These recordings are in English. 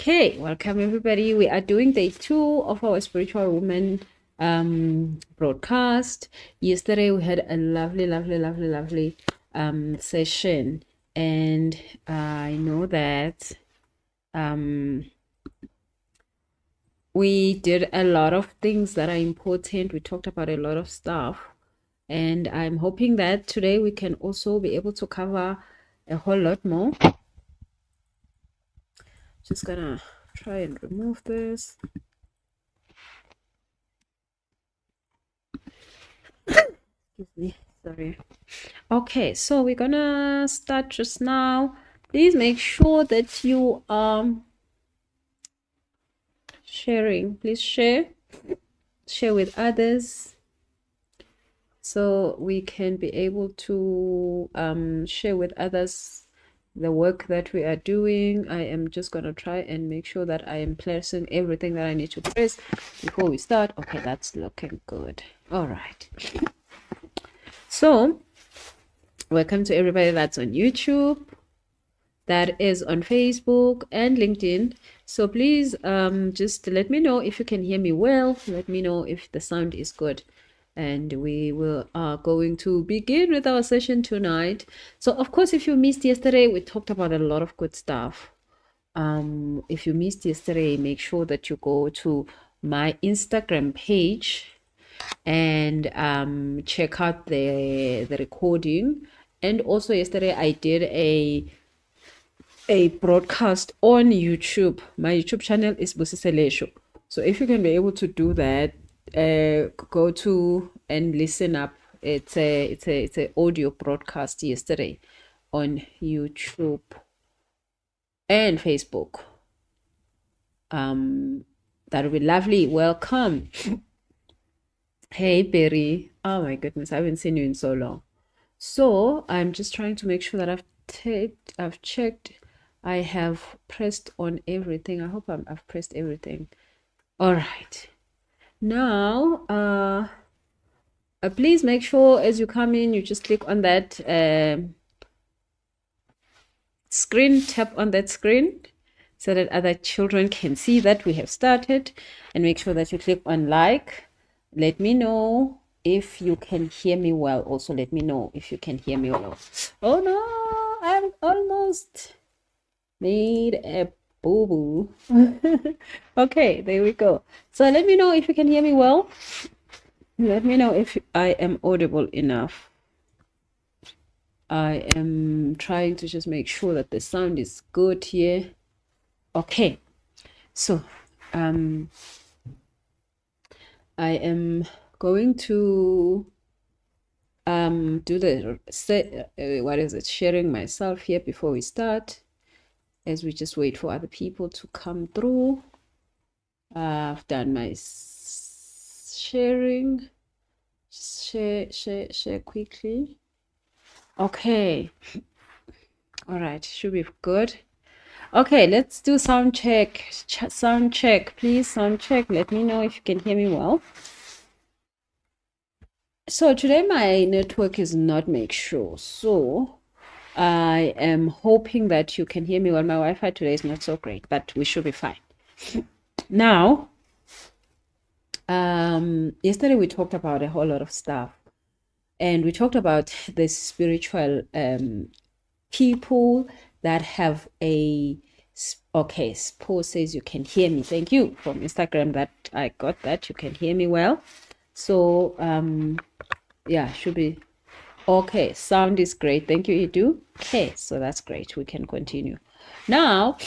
Okay, welcome everybody. We are doing day 2 of our Spiritual Woman broadcast. Yesterday we had a lovely session, and I know that we did a lot of things that are important. We talked about a lot of stuff, and I'm hoping that today we can also be able to cover a whole lot more. Just gonna try and remove this. Excuse me, sorry. Okay, so we're gonna start just now. Please make sure that you are sharing. Please share with others, so we can be able to share with others the work that we are doing. I am just gonna try and make sure that I am pressing everything that I need to press before we start. Okay, that's looking good. All right, so welcome to everybody that's on YouTube, that is on Facebook and LinkedIn. So please just let me know if you can hear me well. Let me know if the sound is good, and we are going to begin with our session tonight. So of course, if you missed yesterday, we talked about a lot of good stuff. If you missed yesterday, make sure that you go to my Instagram page and check out the recording. And also yesterday I did a broadcast on YouTube. My YouTube channel is Busise Lesho. So if you can be able to do that, go to and listen up. It's a audio broadcast yesterday on YouTube and Facebook. That would be lovely. Welcome. Hey Berry. Oh my goodness, I haven't seen you in so long. So I'm just trying to make sure that I've checked. I have pressed on everything. I hope I've pressed everything. All right. Now, please make sure as you come in, you just click on that screen, tap on that screen so that other children can see that we have started, and make sure that you click on like. Let me know if you can hear me well. Also, let me know if you can hear me well. Oh no, I'm almost made a boo-boo. Okay, there we go. So let me know if you can hear me well. Let me know if I am audible enough. I am trying to just make sure that the sound is good here. Okay, so I am going to do the sharing myself here before we start, as we just wait for other people to come through. I've done my sharing. Share quickly. Okay, all right, should be good. Okay, let's do sound check. Sound check, please. Sound check. Let me know if you can hear me well. So today my network is not make sure, so I am hoping that you can hear me well. My Wi-Fi today is not so great, but we should be fine. Now, yesterday we talked about a whole lot of stuff, and we talked about the spiritual people that have a okay. Paul says you can hear me. Thank you from Instagram that I got that you can hear me well. So yeah, should be okay. Sound is great. Thank you, Edu. Okay, so that's great. We can continue now.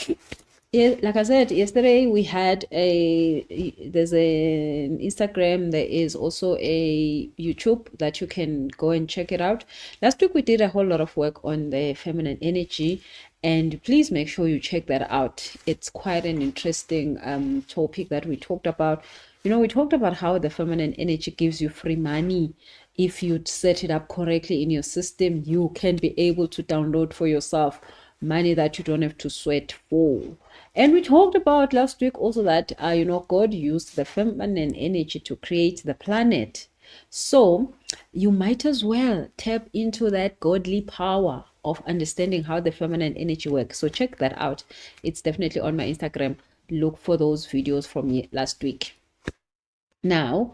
Like I said yesterday, we had there's an Instagram. There is also a YouTube that you can go and check it out. Last week we did a whole lot of work on the feminine energy, and please make sure you check that out. It's quite an interesting topic that we talked about. You know, we talked about how the feminine energy gives you free money. If you set it up correctly in your system, you can be able to download for yourself money that you don't have to sweat for. And we talked about last week also that you know, God used the feminine energy to create the planet. So you might as well tap into that godly power of understanding how the feminine energy works. So check that out. It's definitely on my Instagram. Look for those videos from last week. Now,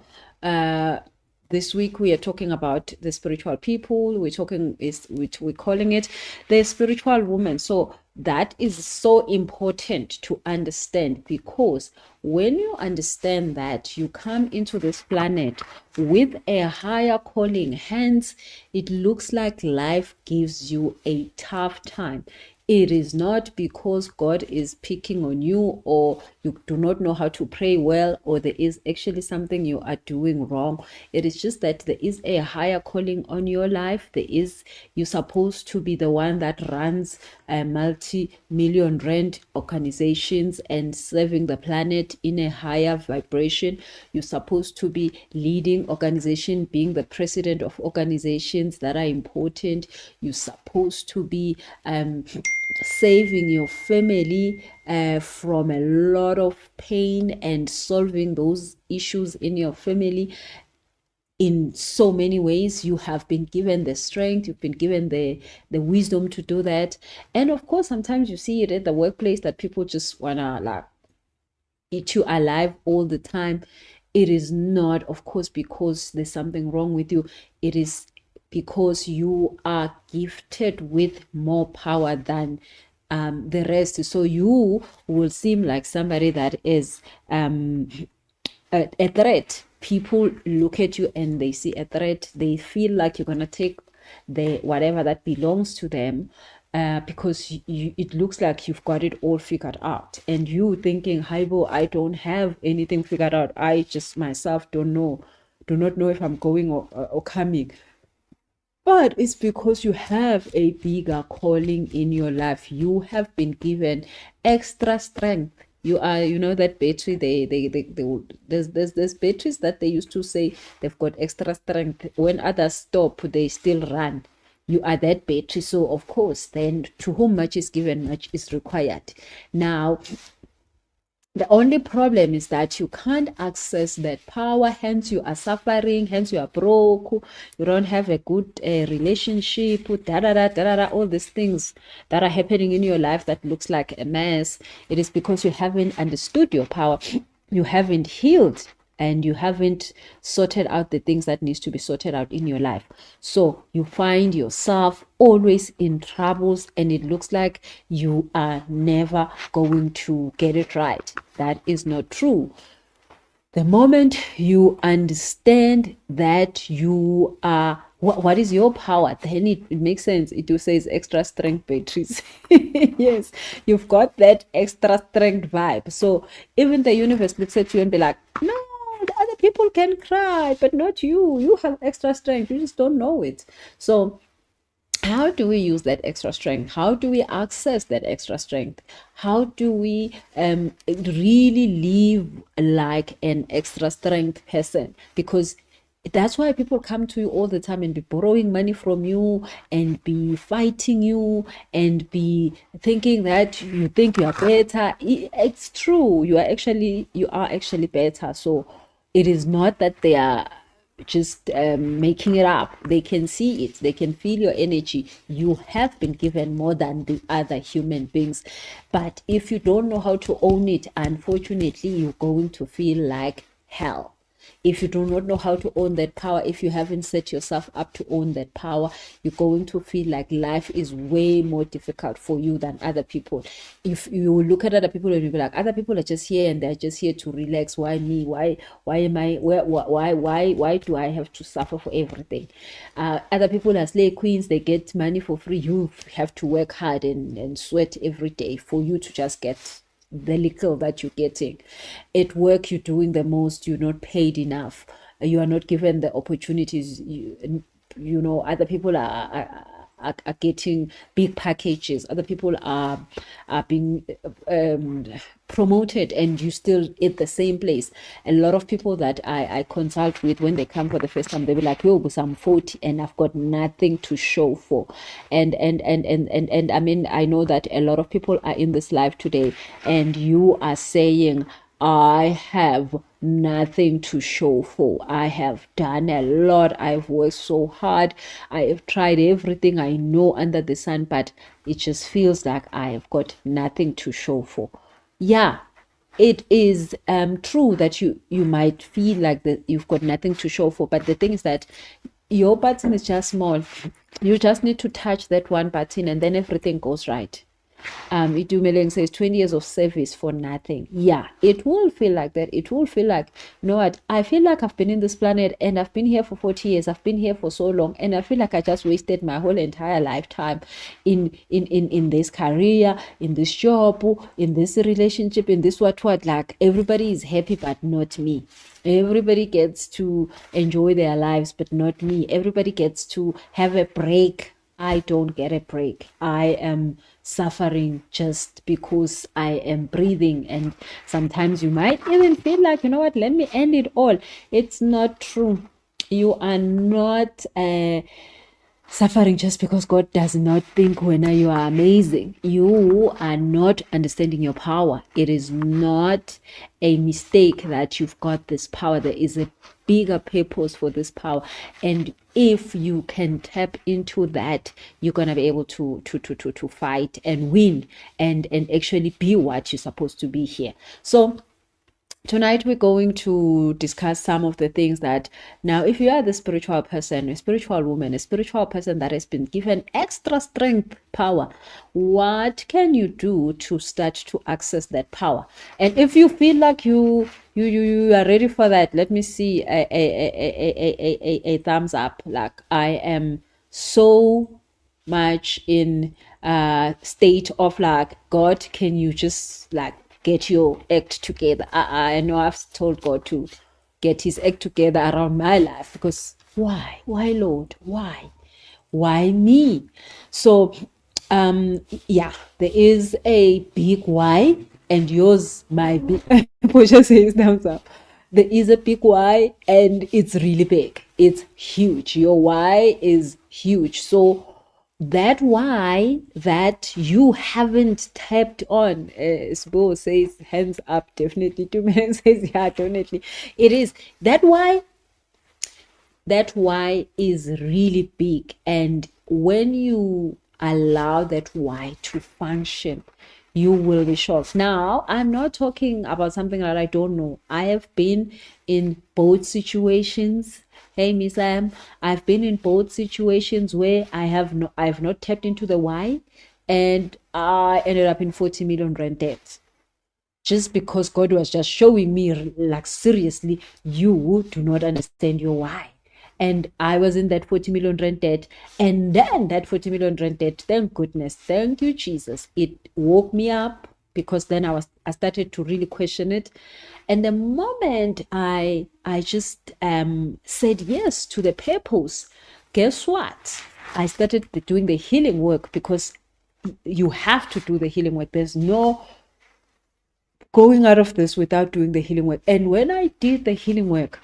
this week we are talking about the spiritual people. We're calling it the spiritual woman. So that is so important to understand, because when you understand that, you come into this planet with a higher calling, hence it looks like life gives you a tough time. It is not because God is picking on you, or you do not know how to pray well, or there is actually something you are doing wrong. It is just that there is a higher calling on your life. You're supposed to be the one that runs a multi-million rand organizations and serving the planet in a higher vibration. You're supposed to be leading organization, being the president of organizations that are important. You're supposed to be saving your family from a lot of pain and solving those issues in your family. In so many ways, you have been given the strength, you've been given the wisdom to do that. And of course, sometimes you see it at the workplace that people just wanna like eat you alive all the time. It is not, of course, because there's something wrong with you. It is because you are gifted with more power than the rest. So you will seem like somebody that is a threat. People look at you and they see a threat. They feel like you're gonna take the whatever that belongs to them, because it looks like you've got it all figured out, and you thinking, Haibo, I don't have anything figured out. I just myself do not know if I'm going or coming. But it's because you have a bigger calling in your life. You have been given extra strength. You are, that battery. There's batteries that they used to say they've got extra strength. When others stop, they still run. You are that battery. So of course, then to whom much is given, much is required. Now, the only problem is that you can't access that power, hence you are suffering, hence you are broke, you don't have a good relationship, all these things that are happening in your life that looks like a mess. It is because you haven't understood your power, you haven't healed, and you haven't sorted out the things that needs to be sorted out in your life. So you find yourself always in troubles, and it looks like you are never going to get it right. That is not true. The moment you understand that you are what is your power, then it makes sense. It will say extra strength batteries. Yes, you've got that extra strength vibe. So even the universe looks at you and be like, no, the other people can cry, but not you. You have extra strength. You just don't know it. So how do we use that extra strength? How do we access that extra strength? How do we really live like an extra strength person? Because that's why people come to you all the time and be borrowing money from you and be fighting you and be thinking that you think you are better. It's true. You are actually better. So it is not that they are just making it up. They can see it, they can feel your energy. You have been given more than the other human beings, but if you don't know how to own it, unfortunately you're going to feel like hell. If you do not know how to own that power, if you haven't set yourself up to own that power, you're going to feel like life is way more difficult for you than other people. If you look at other people and you be like, other people are just here and they're just here to relax. Why me? Why am I? Why do I have to suffer for everything? Other people are slave queens. They get money for free. You have to work hard and sweat every day for you to just get the little that you're getting. At work, you're doing the most, you're not paid enough, you are not given the opportunities. Other people are getting big packages, other people are being promoted, and you still at the same place. A lot of people that I consult with, when they come for the first time, they'll be like, yo, but I'm 40 and I've got nothing to show for. And I mean, I know that a lot of people are in this life today, and you are saying, I have nothing to show for. I have done a lot. I've worked so hard. I have tried everything I know under the sun, but it just feels like I have got nothing to show for. Yeah, it is true that you might feel like that you've got nothing to show for, but the thing is that your button is just small. You just need to touch that one button and then everything goes right. Itumeleng says 20 years of service for nothing. Yeah, it will feel like that. It will feel like, you know what, I feel like I've been in this planet and I've been here for 40 years. I've been here for so long, and I feel like I just wasted my whole entire lifetime in this career, in this job, in this relationship, in this what. Like, everybody is happy but not me. Everybody gets to enjoy their lives but not me. Everybody gets to have a break. I don't get a break. I am suffering just because I am breathing. And sometimes you might even feel like, you know what, let me end it all. It's not true. You are not suffering just because God does not think when you are amazing. You are not understanding your power. It is not a mistake that you've got this power. There is a bigger purpose for this power, and if you can tap into that, you're gonna be able to fight and win and actually be what you're supposed to be here. So tonight we're going to discuss some of the things that, now if you are the spiritual person, a spiritual woman, a spiritual person that has been given extra strength, power, what can you do to start to access that power? And if you feel like you are ready for that, let me see a thumbs up. Like, I am so much in state of like, God, can you just like get your act together? I know I've told God to get his act together around my life, because why Lord, why me? So yeah, there is a big why, and yours might be Portia says thumbs up. There is a big why, and it's really big. It's huge. Your why is huge. So that why that you haven't tapped on, Sbo says hands up, definitely. 2 minutes says yeah, definitely. It is that why is really big, and when you allow that why to function, you will be shocked. Now, I'm not talking about something that I don't know. I have been in both situations. Hey, Miss Am, I've been in both situations where I've not tapped into the why, and I ended up in 40 million rand debt. Just because God was just showing me, like, seriously, you do not understand your why. And I was in that 40 million rand debt. And then that 40 million rand debt, thank goodness, thank you, Jesus, it woke me up, because then I started to really question it. And the moment I just said yes to the purpose, guess what? I started doing the healing work, because you have to do the healing work. There's no going out of this without doing the healing work. And when I did the healing work,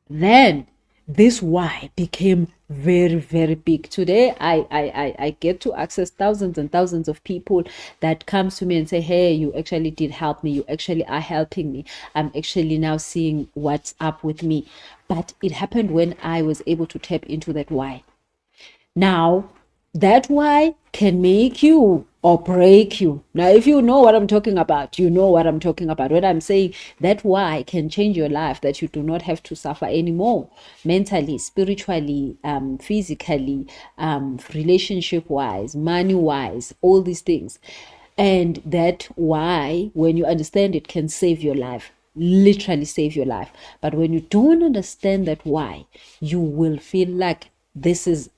then this why became very, very big. Today I get to access thousands and thousands of people that comes to me and say, hey, you actually did help me, you actually are helping me, I'm actually now seeing what's up with me. But it happened when I was able to tap into that why. Now, that why can make you or break you. Now, if you know what I'm talking about, you know what I'm talking about. When I'm saying that why can change your life, that you do not have to suffer anymore, mentally, spiritually, physically, relationship-wise, money-wise, all these things. And that why, when you understand it, can save your life. Literally save your life. But when you don't understand that why, you will feel like this is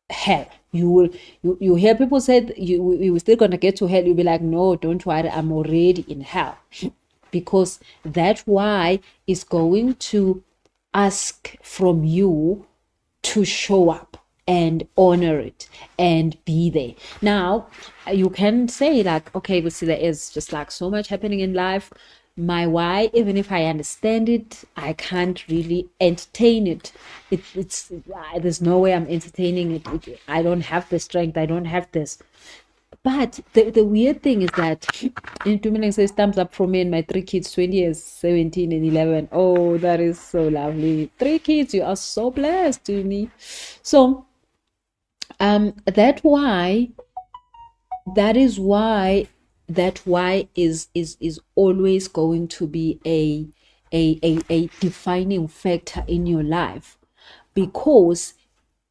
hell. You hear people say you still gonna get to hell. You'll be like, no, don't worry, I'm already in hell. Because that why is going to ask from you to show up and honor it and be there. Now, you can say like, okay, but see, there is just like so much happening in life. My why, even if I understand it, I can't really entertain it. It's there's no way I'm entertaining it. I don't have the strength. I don't have this. But the weird thing is that Intumiling says thumbs up from me and my 3 kids, 20 years, 17 and 11. Oh, that is so lovely. 3 kids, you are so blessed to me. So that is why is always going to be a defining factor in your life, because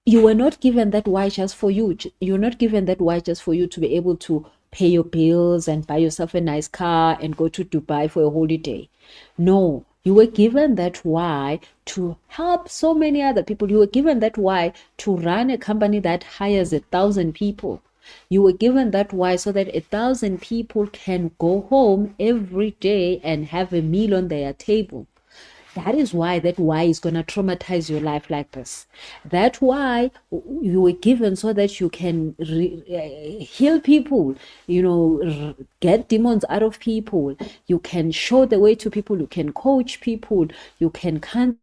you were not given that why just for you. You're not given that why just for you to be able to pay your bills and buy yourself a nice car and go to Dubai for a holiday. No, you were given that why to help so many other people. You were given that why to run a company that hires 1,000 people. You were given that why so that 1,000 people can go home every day and have a meal on their table. That is why that why is going to traumatize your life like this. That why you were given so that you can heal people, get demons out of people. You can show the way to people. You can coach people. You can counsel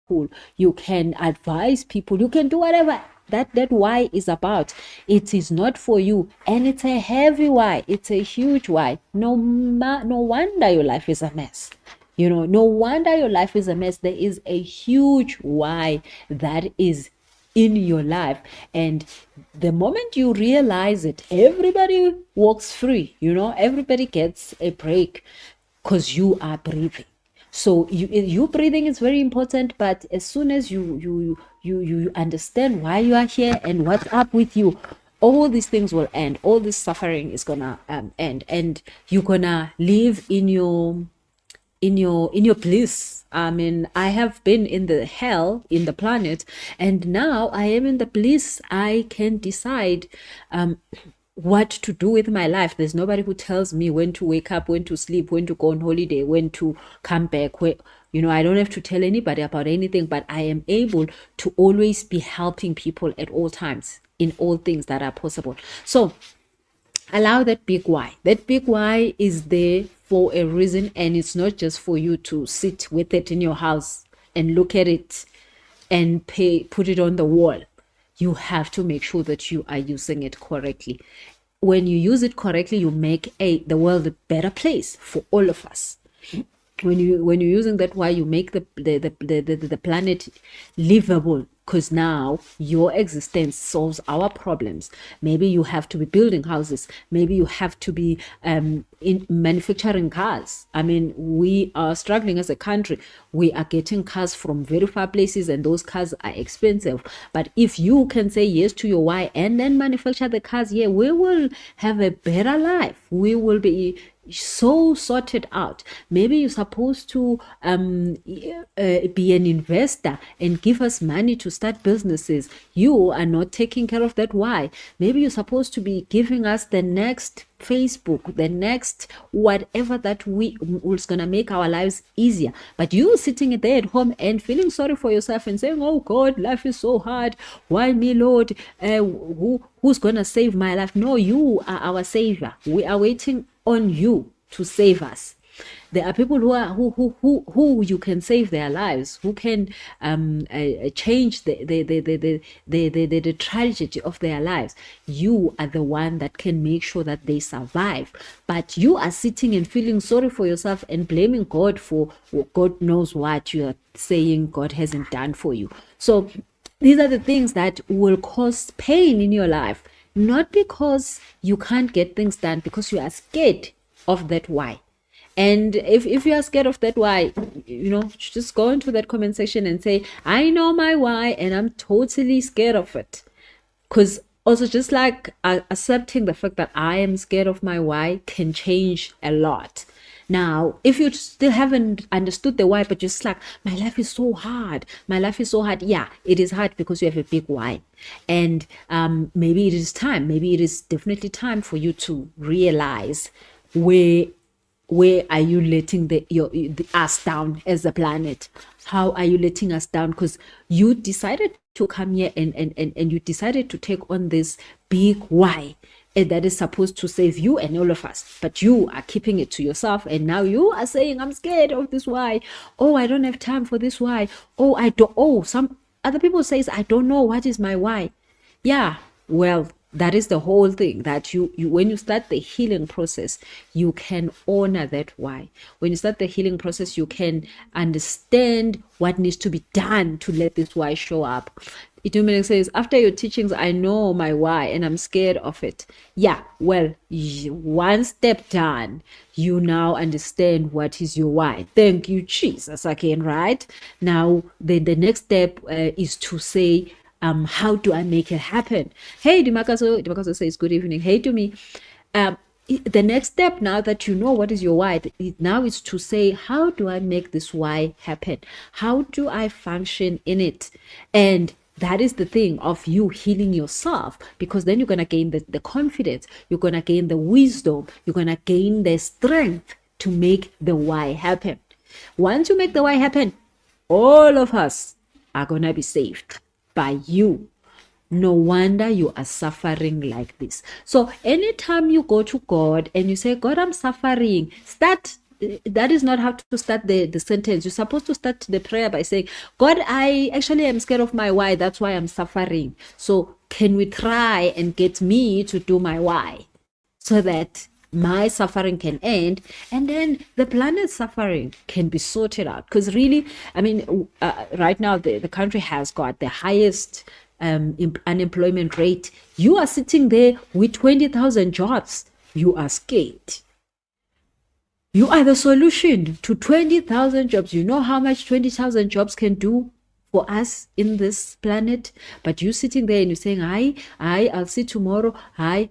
people. You can advise people. You can do whatever that why is about. It is not for you, and it's a heavy why. It's a huge why. No wonder your life is a mess. No wonder your life is a mess. There is a huge why that is in your life, and the moment you realize it, everybody walks free. Everybody gets a break because you are breathing. So you breathing is very important, but as soon as you understand why you are here and what's up with you, all these things will end. All this suffering is gonna end, and you're gonna live in your bliss. I mean, I have been in the hell in the planet, and now I am in the bliss. I can decide what to do with my life. There's nobody who tells me when to wake up, when to sleep, when to go on holiday, when to come back. I don't have to tell anybody about anything, but I am able to always be helping people at all times in all things that are possible. So allow that big why. That big why is there for a reason, and it's not just for you to sit with it in your house and look at it and put it on the wall. You have to make sure that you are using it correctly. When you use it correctly, you make the world a better place for all of us. When you're using that why, you make the planet livable, because now your existence solves our problems. Maybe you have to be building houses. Maybe you have to be in manufacturing cars. I mean, we are struggling as a country. We are getting cars from very far places, and those cars are expensive. But if you can say yes to your why and then manufacture the cars, we will have a better life. We will be so sorted out. Maybe you're supposed to be an investor and give us money to start businesses. You are not taking care of that why. Maybe you're supposed to be giving us the next Facebook, the next whatever that was gonna make our lives easier, but you sitting there at home and feeling sorry for yourself and saying, oh God, life is so hard, why me, Lord? Who's gonna save my life? No, you are our savior. We are waiting on you to save us. There are people who you can save their lives, who can change the tragedy of their lives. You are the one that can make sure that they survive. But you are sitting and feeling sorry for yourself and blaming God for God knows what you are saying God hasn't done for you. So these are the things that will cause pain in your life. Not because you can't get things done, because you are scared of that why. And if you are scared of that why, just go into that comment section and say, I know my why and I'm totally scared of it. Because also, just like accepting the fact that I am scared of my why can change a lot. Now, if you still haven't understood the why, but just like, my life is so hard. My life is so hard. Yeah, it is hard because you have a big why. And maybe it is time. Maybe it is definitely time for you to realize where are you letting us down as a planet? How are you letting us down? Because you decided to come here and you decided to take on this big why that is supposed to save you and all of us, but you are keeping it to yourself, and now you are saying, I'm scared of this why. Oh, I don't have time for this why. Oh, some other people says, I don't know what is my why. Yeah, well, That is the whole thing, that you when you start the healing process, you can honor that why. When you start the healing process, you can understand what needs to be done to let this why show up. Itumeleng says, after your teachings, I know my why and I'm scared of it. Yeah, well, one step done, you now understand what is your why. Thank you, Jesus, again, right? Now, the next step is to say, how do I make it happen? Hey, Dimakaso says, good evening. Hey to me. The next step, now that you know what is your why, now is to say, how do I make this why happen? How do I function in it? And that is the thing of you healing yourself, because then you're going to gain the confidence, you're going to gain the wisdom, you're going to gain the strength to make the why happen. Once you make the why happen, all of us are going to be saved by you. No wonder you are suffering like this. So anytime you go to God and you say, God, I'm suffering, that is not how to start the sentence. You're supposed to start the prayer by saying, God, I actually am scared of my why. That's why I'm suffering. So can we try and get me to do my why so that my suffering can end, and then the planet's suffering can be sorted out? Because really, I mean, right now the country has got the highest unemployment rate. You are sitting there with 20,000 jobs. You are scared. You are the solution to 20,000 jobs. You know how much 20,000 jobs can do for us in this planet, but you sitting there and you're saying, I'll see tomorrow. Hi.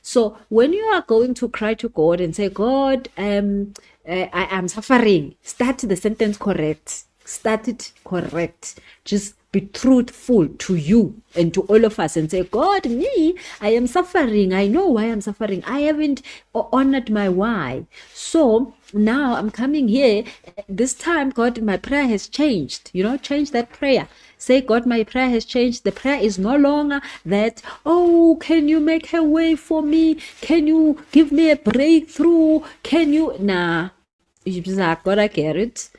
So when you are going to cry to God and say, God, I am suffering, start the sentence correct. Start it correct. Just be truthful to you and to all of us and say, God, me, I am suffering. I know why I'm suffering. I haven't honored my why. So now I'm coming here. This time, God, my prayer has changed. Change that prayer. Say, God, my prayer has changed. The prayer is no longer that, oh, can you make a way for me? Can you give me a breakthrough? Can you? Nah. God, I get it.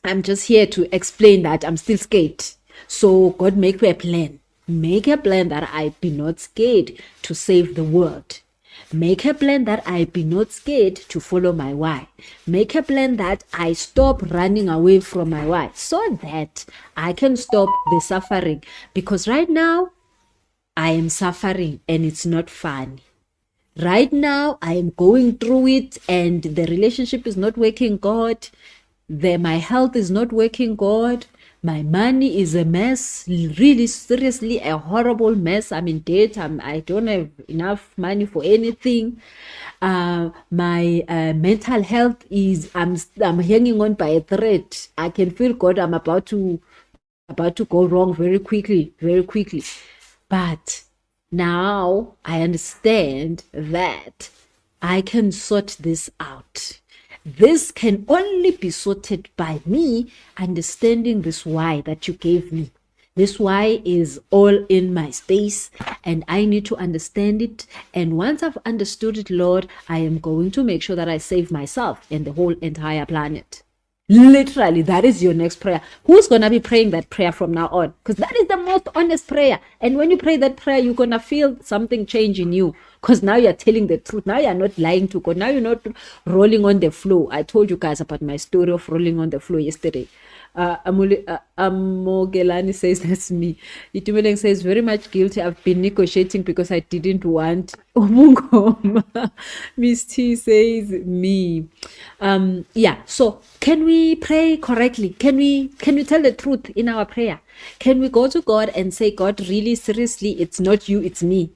I'm just here to explain that I'm still scared. So God, make me a plan. Make a plan that I be not scared to save the world. Make a plan that I be not scared to follow my why. Make a plan that I stop running away from my why, so that I can stop the suffering. Because right now, I am suffering and it's not fun. Right now, I am going through it and the relationship is not working, God. My health is not working, God. My money is a mess, really seriously a horrible mess. I'm in debt. I don't have enough money for anything. My mental health is, I'm hanging on by a thread. I can feel, God, I'm about to go wrong very quickly. But now I understand that I can sort this out. This can only be sorted by me understanding this why that you gave me. This why is all in my space and I need to understand it. And once I've understood it, Lord, I am going to make sure that I save myself and the whole entire planet. Literally, that is your next prayer. Who's going to be praying that prayer from now on? Because that is the most honest prayer. And when you pray that prayer, you're going to feel something change in you. Because now you're telling the truth. Now you're not lying to God. Now you're not rolling on the floor. I told you guys about my story of rolling on the floor yesterday. Amogelani says, that's me. Itumeleng says, very much guilty. I've been negotiating because I didn't want Umungoma. Miss T says, me. Yeah, so can we pray correctly? Can we tell the truth in our prayer? Can we go to God and say, God, really seriously, it's not you, it's me.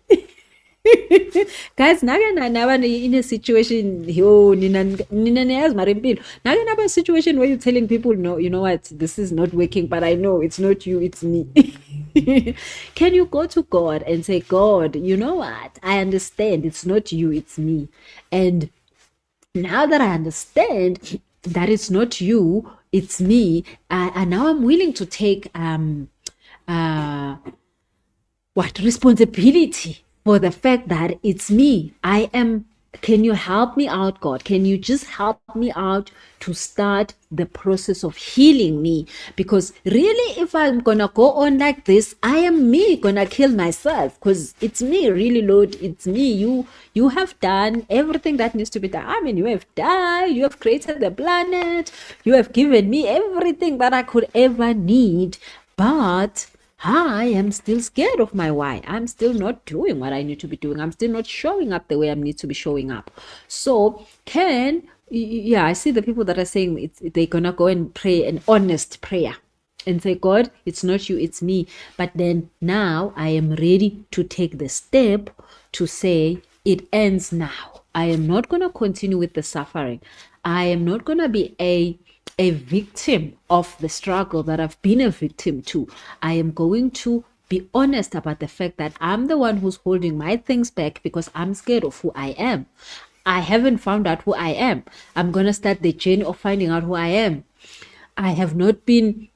Guys, now in a situation, now a situation where you're telling people, no, you know what, this is not working, but I know it's not you, it's me. Can you go to God and say, God, you know what, I understand it's not you, it's me. And now that I understand that it's not you, it's me, and now I'm willing to take responsibility for the fact that it's me. I am can you help me out, God? Can you just help me out to start the process of healing me? Because really, if I'm gonna go on like this, I am me gonna kill myself, because it's me, really, Lord. It's me. You have done everything that needs to be done. I mean, you have died, you have created the planet, you have given me everything that I could ever need, but I am still scared of my why. I'm still not doing what I need to be doing. I'm still not showing up the way I need to be showing up. So yeah, I see the people that are saying they're gonna go and pray an honest prayer and say, God, it's not you, it's me. But then now I am ready to take the step to say it ends now. I am not gonna continue with the suffering. I am not gonna be a victim of the struggle that I've been a victim to. I am going to be honest about the fact that I'm the one who's holding my things back because I'm scared of who I am. I haven't found out who I am. I'm going to start the journey of finding out who I am. I have not been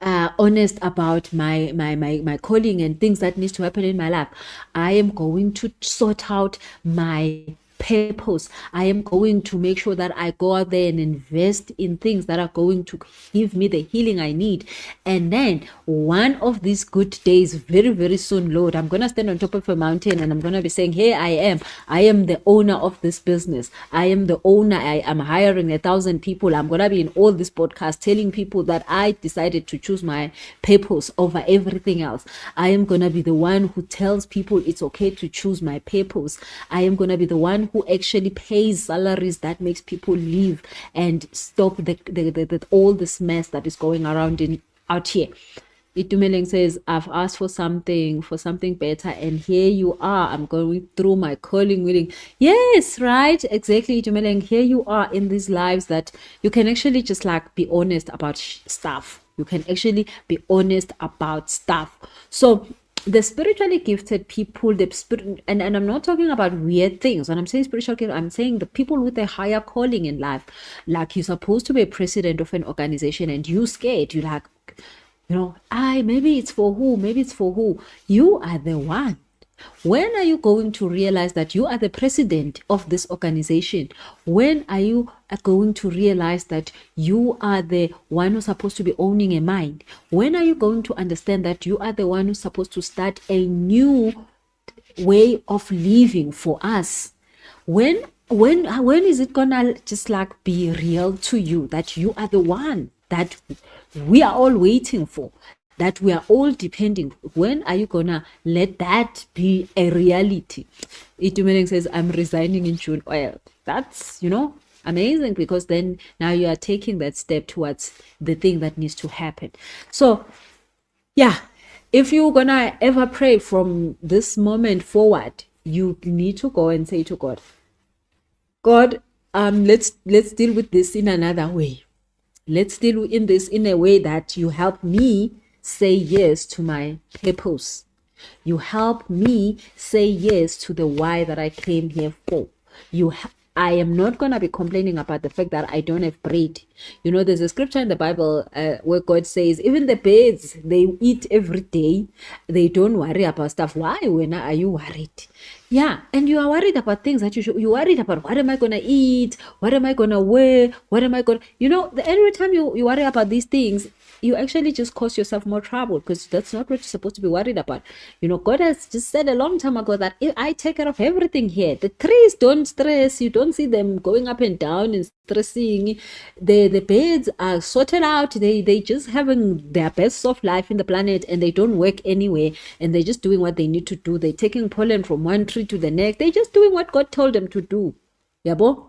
honest about my calling and things that needs to happen in my life. I am going to sort out my purpose. I am going to make sure that I go out there and invest in things that are going to give me the healing I need. And then one of these good days, very, very soon, Lord, I'm going to stand on top of a mountain and I'm going to be saying, here I am the owner of this business. I am the owner. I am hiring 1,000 people. I'm going to be in all this podcast telling people that I decided to choose my purpose over everything else. I am going to be the one who tells people it's okay to choose my purpose. I am going to be the one who actually pays salaries that makes people live and stop the all this mess that is going around out here. Itumeleng says, I've asked for something better, and here you are. I'm going through my calling willing. Yes, right, exactly, Itumeleng. Here you are in these lives that you can actually just like be honest about stuff. You can actually be honest about stuff. So the spiritually gifted people, and I'm not talking about weird things. When I'm saying spiritual gift, I'm saying the people with a higher calling in life. Like, you're supposed to be a president of an organization and you scared. You're like, maybe it's for who? You are the one. When are you going to realize that you are the president of this organization? When are you going to realize that you are the one who's supposed to be owning a mind? When are you going to understand that you are the one who's supposed to start a new way of living for us? When is it gonna just like be real to you that you are the one that we are all waiting for, that we are all depending? When are you gonna let that be a reality? Itumeleng says, I'm resigning in June. Well, that's amazing, because then now you are taking that step towards the thing that needs to happen. So yeah, if you're gonna ever pray from this moment forward, you need to go and say to God, let's deal with this in another way. Let's deal in this in a way that you help me say yes to my purpose. You help me say yes to the why that I came here for. I am not going to be complaining about the fact that I don't have bread. There's a scripture in the Bible where God says, even the birds, they eat every day. They don't worry about stuff. Why? When are you worried? Yeah, and you are worried about things that you're worried about. What am I going to eat? What am I going to wear? What am I going to... every time you worry about these things, you actually just cause yourself more trouble, because that's not what you're supposed to be worried about. God has just said a long time ago that if I take care of everything here, the trees don't stress. You don't see them going up and down and stressing. The birds are sorted out. They just having their best of life in the planet, and they don't work anyway, and they're just doing what they need to do. They're taking pollen from one tree to the next. They're just doing what God told them to do. Yabo?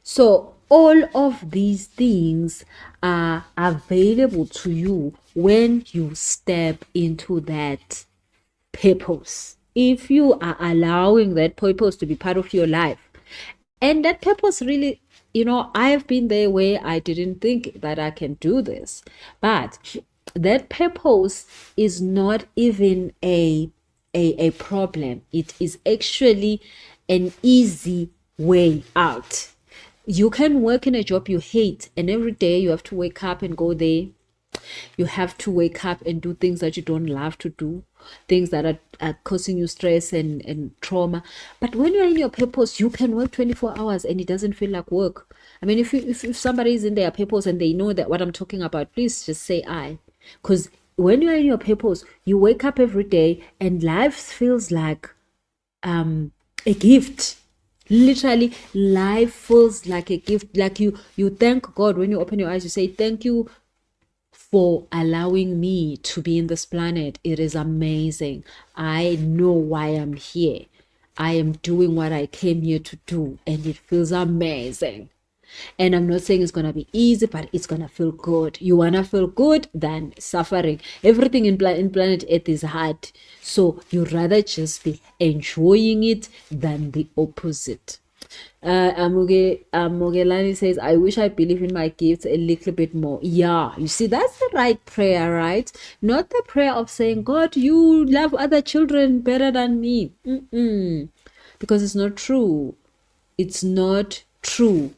So all of these things are available to you when you step into that purpose. If you are allowing that purpose to be part of your life. And that purpose really, I've been there where I didn't think that I can do this. But that purpose is not even a problem. It is actually an easy way out. You can work in a job you hate, and every day you have to wake up and go there You have to wake up and do things that you don't love to do, things that are causing you stress and trauma. But when you're in your purpose, you can work 24 hours and it doesn't feel like work. I mean, if somebody is in their purpose and they know that what I'm talking about, please just say I. Because when you're in your purpose, you wake up every day and life feels like a gift. Literally, life feels like a gift. Like you thank God when you open your eyes. You say, thank you for allowing me to be in this planet. It is amazing. I know why I'm here. I am doing what I came here to do, and it feels amazing. And I'm not saying it's gonna be easy, but it's gonna feel good. You wanna feel good than suffering. Everything in planet Earth is hard, so you'd rather just be enjoying it than the opposite. Mogelani says, I wish I believe in my gifts a little bit more. Yeah, you see, that's the right prayer, right? Not the prayer of saying, God, you love other children better than me. Because it's not true. It's not true.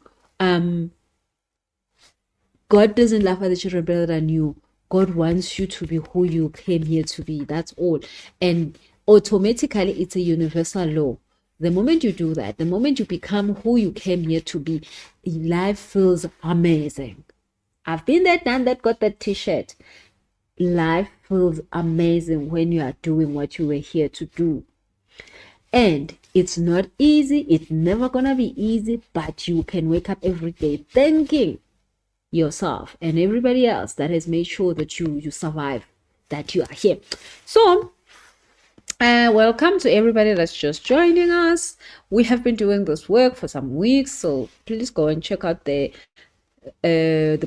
God doesn't love other children better than you. God wants you to be who you came here to be. That's all. And automatically, it's a universal law. The moment you do that, the moment you become who you came here to be, life feels amazing. I've been there, done that, got that t-shirt. Life feels amazing when you are doing what you were here to do. And it's not easy. It's never gonna be easy, but you can wake up every day thanking yourself and everybody else that has made sure that you survive, that you are here. So welcome to everybody that's just joining us. We have been doing this work for some weeks, so please go and check out the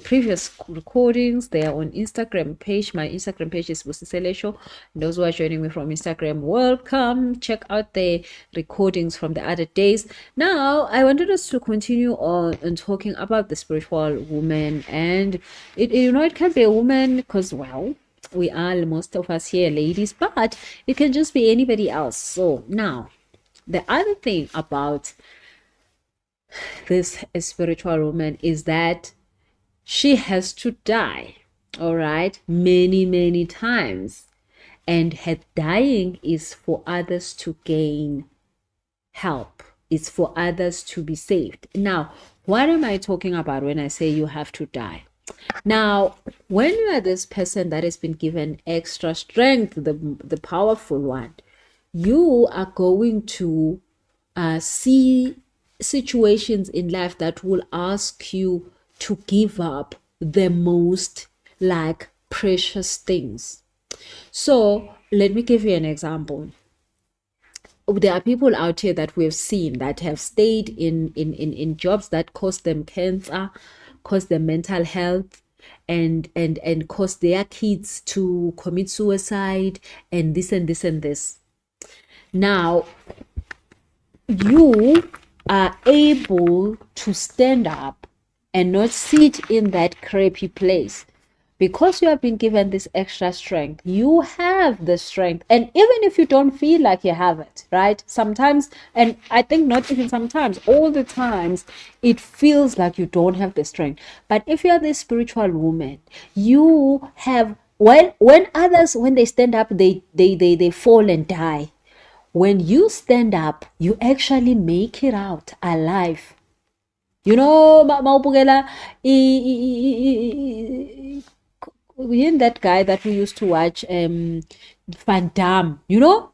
previous recordings. They are on Instagram page. My Instagram page is Busiselesho. Those who are joining me from Instagram, welcome. Check out the recordings from the other days. Now I wanted us to continue on and talking about the spiritual woman, and it can be a woman because, well, we are, most of us here, ladies, but it can just be anybody else. So now the other thing about this spiritual woman is that she has to die, all right, many times, and her dying is for others to gain help. It's for others to be saved. Now, what am I talking about when I say you have to die? Now, when you are this person that has been given extra strength, the powerful one, you are going to see situations in life that will ask you to give up the most like precious things. So let me give you an example. There are people out here that we have seen that have stayed in jobs that cause them cancer, cause them mental health, and cause their kids to commit suicide, and this and this and this. Now, you are able to stand up and not sit in that crappy place because you have been given this extra strength. You have the strength, and even if you don't feel like you have it, right, sometimes, and I think not even sometimes, all the times, it feels like you don't have the strength. But if you are this spiritual woman, you have, when others, when they stand up, they fall and die. When you stand up, you actually make it out alive. You know, maubukela in that guy that we used to watch, Van Damme, you know,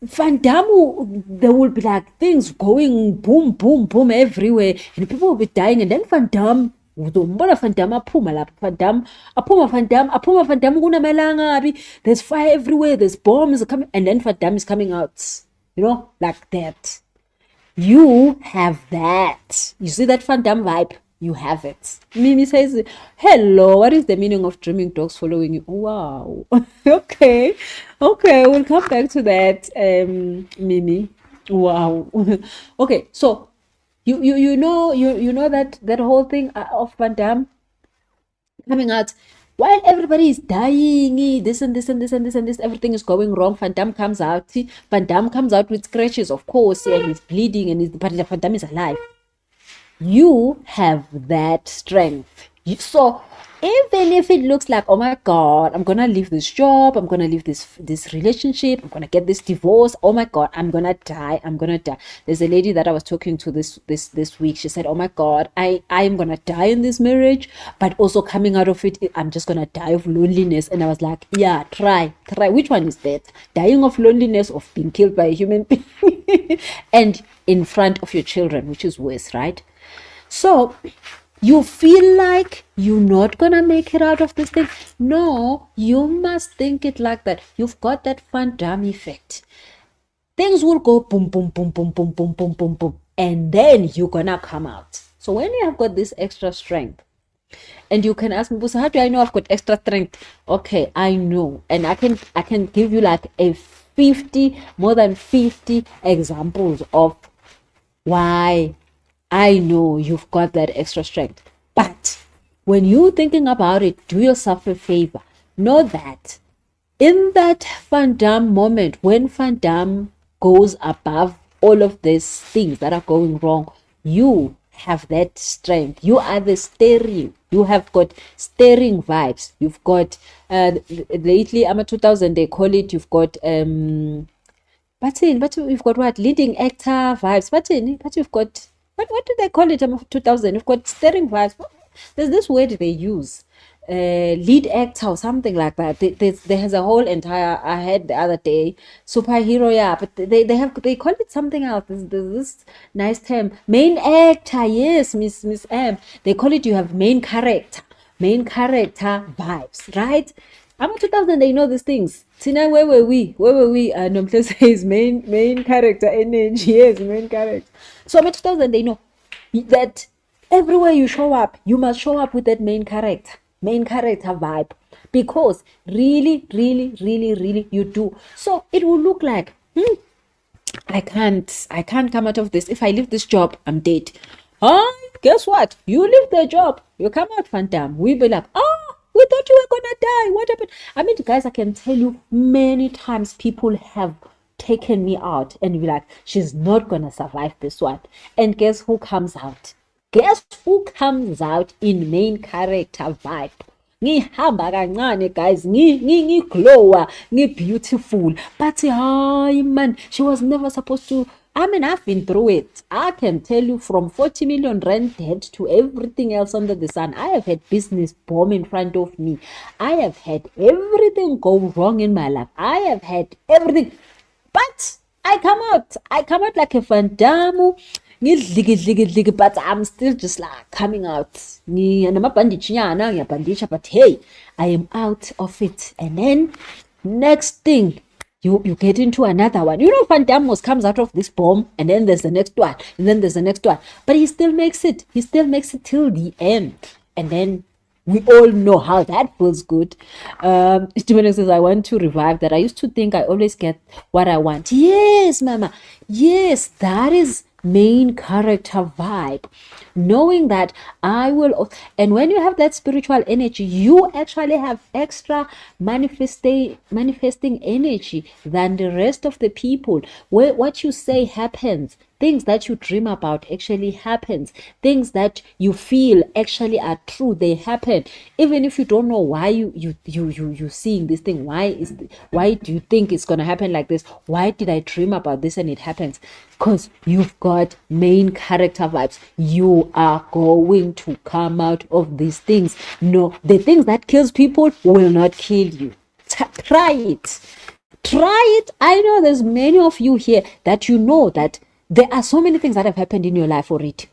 Van Damme, there will be like things going boom, boom, boom everywhere, and people will be dying, and then Van Damme, uzombona Van Damme aphuma lapha, Van Damme kunamalanga, there's fire everywhere, there's bombs coming, and then Van Damme is coming out, you know, like that. You have that. You see that Van Damme vibe? You have it. Mimi says, hello, what is the meaning of dreaming dogs following you? Wow. Okay, we'll come back to that, Mimi. Wow. Okay, so you know that whole thing of Van Damme coming out while everybody is dying, this and this and this and this and this, everything is going wrong. Van Damme comes out. Van Damme comes out with scratches, of course, and he's bleeding, but Van Damme is alive. You have that strength. So Even if it looks like, oh my God, I'm gonna leave this job, I'm gonna leave this relationship, I'm gonna get this divorce, oh my God, I'm gonna die, I'm gonna die. There's a lady that I was talking to this week. She said, oh my God, I'm gonna die in this marriage, but also coming out of it, I'm just gonna die of loneliness. And I was like, yeah, try. Which one is that? Dying of loneliness, of being killed by a human being? And in front of your children, which is worse, right? So you feel like you're not gonna make it out of this thing. No, you must think it like that. You've got that Van Damme effect. Things will go boom, boom, boom, boom, boom, boom, boom, boom, boom, and then you're gonna come out. So when you have got this extra strength, and you can ask me, so how do I know I've got extra strength? Okay, I know, and I can give you like more than 50 examples of why I know you've got that extra strength. But when you're thinking about it, do yourself a favor. Know that in that Van Damme moment, when Van Damme goes above all of these things that are going wrong, you have that strength. You are the steering. You have got steering vibes. You've got lately, I'm a 2000, they call it, you've got but we've got what? Leading actor vibes. But you've got what do they call it? 2000. You've got steering vibes. There's this word they use. Lead actor or something like that. There has a whole entire, I had the other day, superhero, yeah, but they call it something else. There's this nice term. Main actor, yes, Miss M. They call it, you have main character vibes, right? I'm 2000, they know these things. Tina, where were we? Nomhle says main character energy. Yes, main character. So I'm 2000, they know that everywhere you show up, you must show up with that main character vibe. Because really, really, really, really you do. So it will look like, I can't come out of this. If I leave this job, I'm dead. Guess what? You leave the job, you come out Van Damme. We be like, we thought you were gonna die. What happened? I mean, guys, I can tell you many times people have taken me out and be like, she's not gonna survive this one. And guess who comes out? Guess who comes out in main character vibe? Ngihamba kancane, guys, ngiglowa, beautiful. But hi man, she was never supposed to. I mean, I've been through it. I can tell you, from 40 million rand debt to everything else under the sun. I have had business bomb in front of me. I have had everything go wrong in my life. I have had everything. But I come out like a Van Damme. But I'm still just like coming out. But hey, I am out of it. And then next thing, you get into another one. You know, Van Damme comes out of this bomb, and then there's the next one, and then there's the next one. But he still makes it. He still makes it till the end. And then we all know how that feels good. Stephen says, I want to revive that. I used to think I always get what I want. Yes, mama. Yes, that is main character vibe. Knowing that I will, and when you have that spiritual energy, you actually have extra manifesting energy than the rest of the people. Where what you say happens. Things that you dream about actually happens. Things that you feel actually are true, they happen. Even if you don't know why you seeing this thing, why do you think it's gonna happen like this? Why did I dream about this and it happens? Because you've got main character vibes. You are going to come out of these things. No, the things that kills people will not kill you. Try it. I know there's many of you here that you know that there are so many things that have happened in your life already.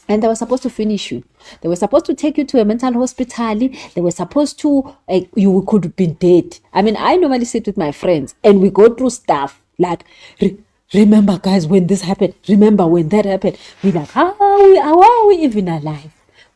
And they were supposed to finish you. They were supposed to take you to a mental hospital. They were supposed to, you could have been dead. I mean, I normally sit with my friends and we go through stuff like, remember guys, when this happened, remember when that happened. We're like, how are we even alive?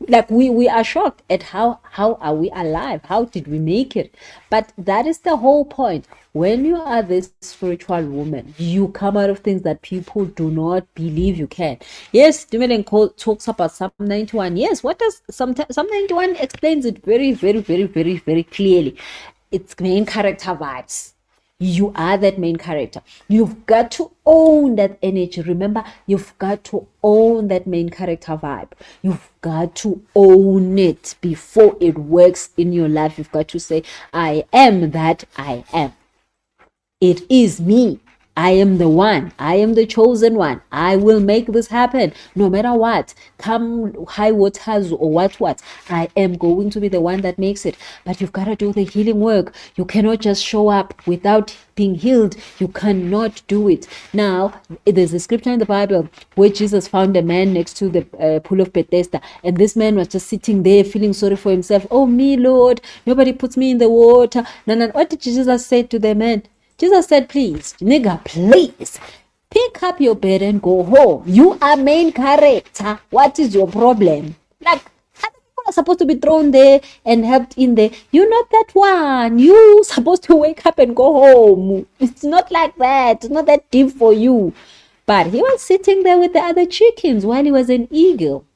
Like we are shocked at how are we alive? How did we make it? But that is the whole point. When you are this spiritual woman, you come out of things that people do not believe you can. Yes, Dumeling talks about Psalm 91. Yes, what does Psalm 91 explains it very, very, very, very, very clearly. It's main character vibes. You are that main character. You've got to own that energy. Remember, you've got to own that main character vibe. You've got to own it before it works in your life. You've got to say, I am that I am. It is me. I am the one. I am the chosen one. I will make this happen no matter what. Come high waters or what. I am going to be the one that makes it. But you've got to do the healing work. You cannot just show up without being healed. You cannot do it. Now, there's a scripture in the Bible where Jesus found a man next to the pool of Bethesda. And this man was just sitting there feeling sorry for himself. Oh, me, Lord. Nobody puts me in the water. No. What did Jesus say to the man? Jesus said, please, nigga, please, pick up your bed and go home. You are main character. What is your problem? Like, other people are supposed to be thrown there and helped in there. You're not that one. You're supposed to wake up and go home. It's not like that. It's not that deep for you. But he was sitting there with the other chickens while he was an eagle.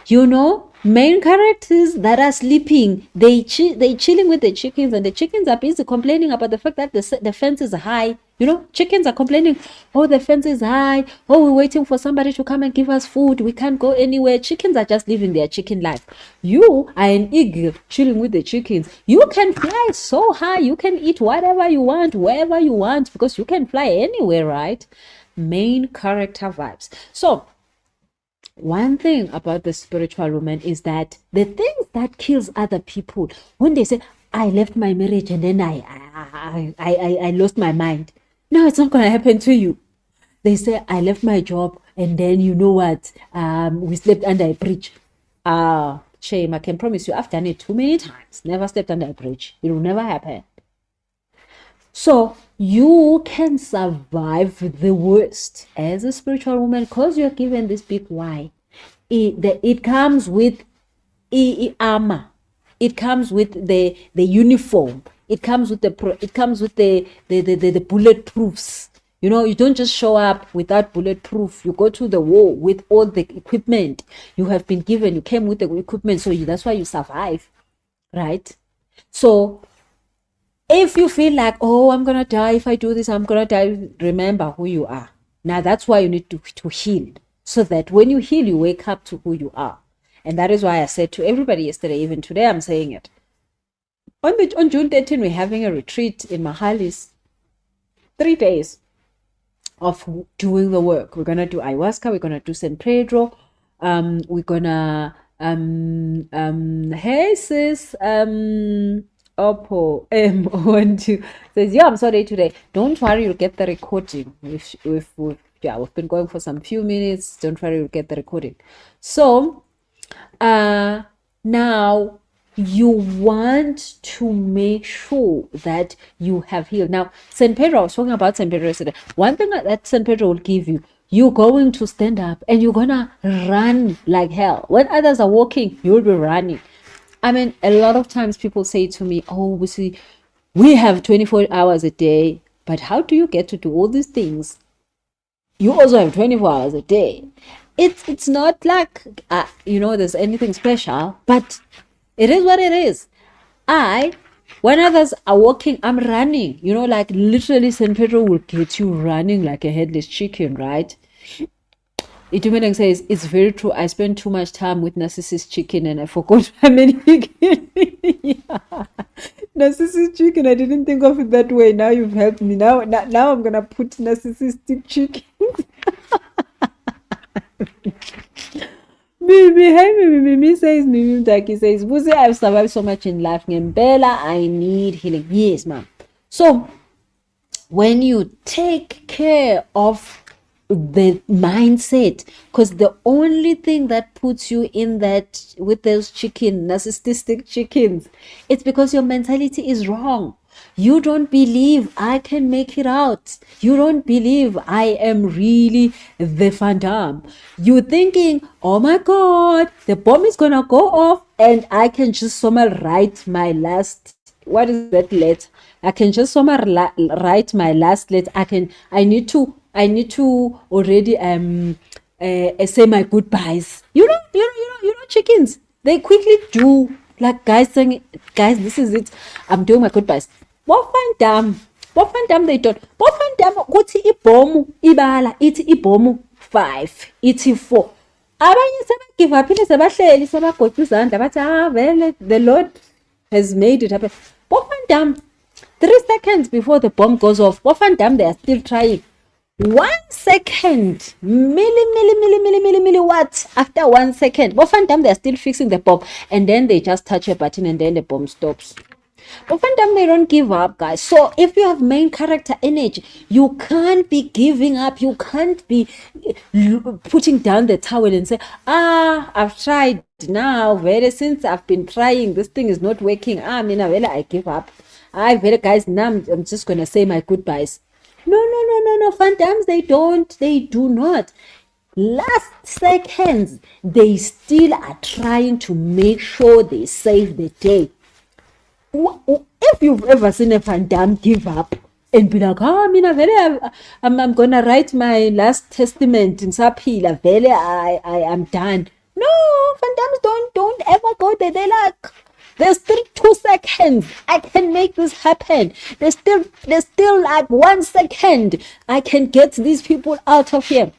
You know, main characters that are sleeping, they chilling with the chickens, and the chickens are busy complaining about the fact that the fence is high. You know, chickens are complaining, oh, the fence is high. Oh, we're waiting for somebody to come and give us food. We can't go anywhere. Chickens are just living their chicken life. You are an eagle chilling with the chickens. You can fly so high. You can eat whatever you want, wherever you want, because you can fly anywhere, right? Main character vibes. So, one thing about the spiritual woman is that the things that kills other people, when they say, I left my marriage and then I lost my mind. No, it's not going to happen to you. They say, I left my job and then you know what? We slept under a bridge. Shame, I can promise you, I've done it too many times. Never slept under a bridge. It will never happen. So you can survive the worst as a spiritual woman because you're given this big why. It comes with armor. It comes with the uniform. It comes with the bulletproofs. You know, you don't just show up without bulletproof. You go to the war with all the equipment you have been given. You came with the equipment, so that's why you survive, right? So if you feel like, oh, I'm going to die if I do this, I'm going to die, remember who you are. Now, that's why you need to heal, so that when you heal, you wake up to who you are. And that is why I said to everybody yesterday, even today, I'm saying it. On June 13, we're having a retreat in Mahalis, 3 days of doing the work. We're going to do ayahuasca. We're going to do San Pedro. We're going to, hey sis, Oppo M12 says, yeah, I'm sorry today. Don't worry, you'll get the recording. We've been going for some few minutes. Don't worry, you'll get the recording. So, now you want to make sure that you have healed. Now, San Pedro, I was talking about San Pedro yesterday. One thing that San Pedro will give you, you're going to stand up and you're gonna run like hell. When others are walking, you'll be running. I mean, a lot of times people say to me, oh, we have 24 hours a day, but how do you get to do all these things? You also have 24 hours a day. It's not like, there's anything special, but it is what it is. When others are walking, I'm running. Like literally San Pedro will get you running like a headless chicken, right? Itumeleng says, it's very true. I spent too much time with narcissist chicken and I forgot how many chicken. Yeah. Narcissist chicken, I didn't think of it that way. Now you've helped me. Now I'm going to put narcissistic chicken. Mimi says, Mimi says, Buzi, I've survived so much in life. Ngempela, I need healing. Yes, ma'am. So, when you take care of the mindset, because the only thing that puts you in that with those narcissistic chickens, it's because your mentality is wrong. You don't believe I can make it out. You don't believe I am really the Van Damme. You're thinking, oh my God, the bomb is gonna go off and I can just somehow write my last, what is that letter? I can just somehow write my last letter. I need to already say my goodbyes. You know chickens, they quickly do, like guys saying, guys, this is it, I'm doing my goodbyes. What Van Damme? Bob Van Damme, they don't. Bob Van Damme, kuthi ibhomu ibala, ithi ibhomu 5, ithi 4. Abanye sebagive uphile sebahleli sebagoqa izandla bathi vele the Lord has made it happen. Bob Van Damme, 3 seconds before the bomb goes off, Bob Van Damme, they are still trying. 1 second, milli what? After 1 second, Bob Van Damme, they are still fixing the bomb, and then they just touch a button and then the bomb stops. But Van Damme, they don't give up, guys. So if you have main character energy, you can't be giving up. You can't be putting down the towel and say, I've tried now. Very since I've been trying, this thing is not working. I give up. Guys, now I'm just gonna say my goodbyes. No. Van Damme, they do not. Last seconds, they still are trying to make sure they save the day. If you've ever seen a Van Damme give up and be like, I'm gonna write my last testament in Sapila, I am done. No, Van Damme don't ever go there. They're like, there's still 2 seconds. I can make this happen. There's still like 1 second. I can get these people out of here.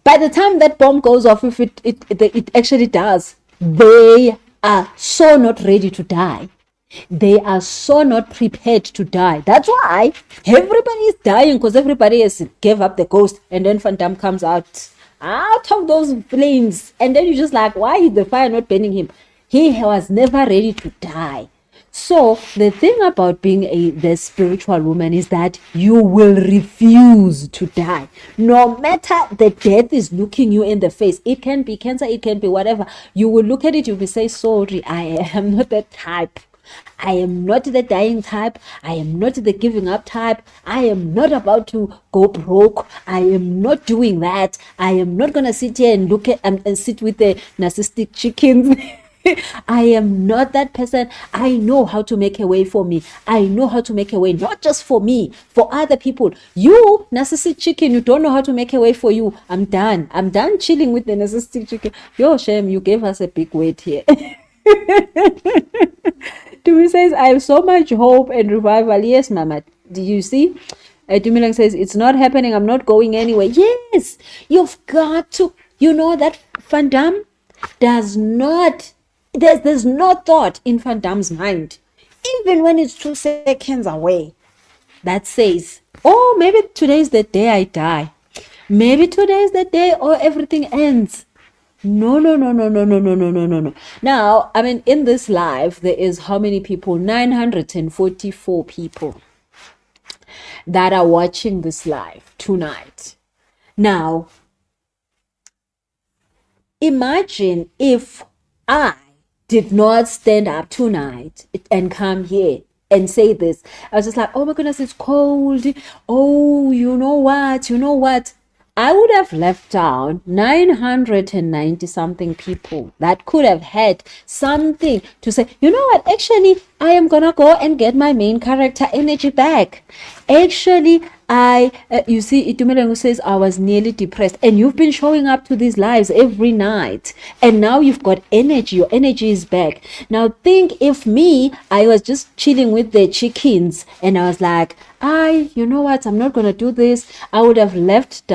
By the time that bomb goes off, if it actually does, they are so not ready to die. They are so not prepared to die. That's why everybody is dying, because everybody has gave up the ghost, and then Van Damme comes out of those flames, and then you're just like, why is the fire not burning him? He was never ready to die. So the thing about being the spiritual woman is that you will refuse to die. No matter the death is looking you in the face. It can be cancer, it can be whatever. You will look at it, you will say, sorry, I am not that type. I am not the dying type. I am not the giving up type. I am not about to go broke. I am not doing that. I am not going to sit here and look at and sit with the narcissistic chickens. I am not that person. I know how to make a way for me. I know how to make a way, not just for me, for other people. You, narcissistic chicken, you don't know how to make a way for you. I'm done. I'm done chilling with the narcissistic chicken. Yo, Shem, you gave us a big weight here. Tumi says, I have so much hope and revival. Yes, Mama. Do you see? Tumilang says, it's not happening. I'm not going anywhere. Yes, you've got to. You know that Van Damme does not. There's no thought in Van Damme's mind, even when it's 2 seconds away, that says, oh, maybe today's the day I die. Maybe today's the day or everything ends. No. Now, I mean, in this live, there is how many people? 944 people that are watching this live tonight. Now, imagine if I did not stand up tonight and come here and say this. I was just like, oh my goodness, it's cold. Oh, you know what? I would have left down 990 something people that could have had something to say, you know what, actually, I am gonna go and get my main character energy back. Actually, you see, Itumelengu says, I was nearly depressed, and you've been showing up to these lives every night, and now you've got energy, your energy is back. Now think if I was just chilling with the chickens, and I was like, you know what, I'm not gonna do this. I would have left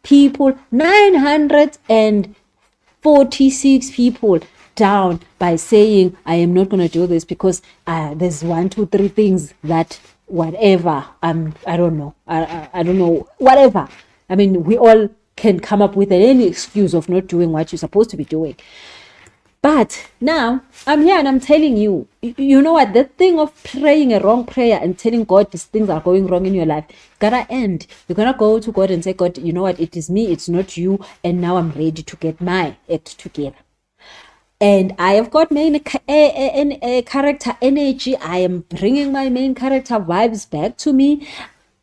people, 946 people down by saying, I am not going to do this because there's 1, 2, 3 things that whatever, I don't know, I don't know, whatever. I mean, we all can come up with any excuse of not doing what you're supposed to be doing. But now I'm here and I'm telling you, you know what, that thing of praying a wrong prayer and telling God these things are going wrong in your life, gotta end. You're gonna go to God and say, God, you know what, it is me, it's not you, and now I'm ready to get my act together. And I have got main character energy. I am bringing my main character vibes back to me.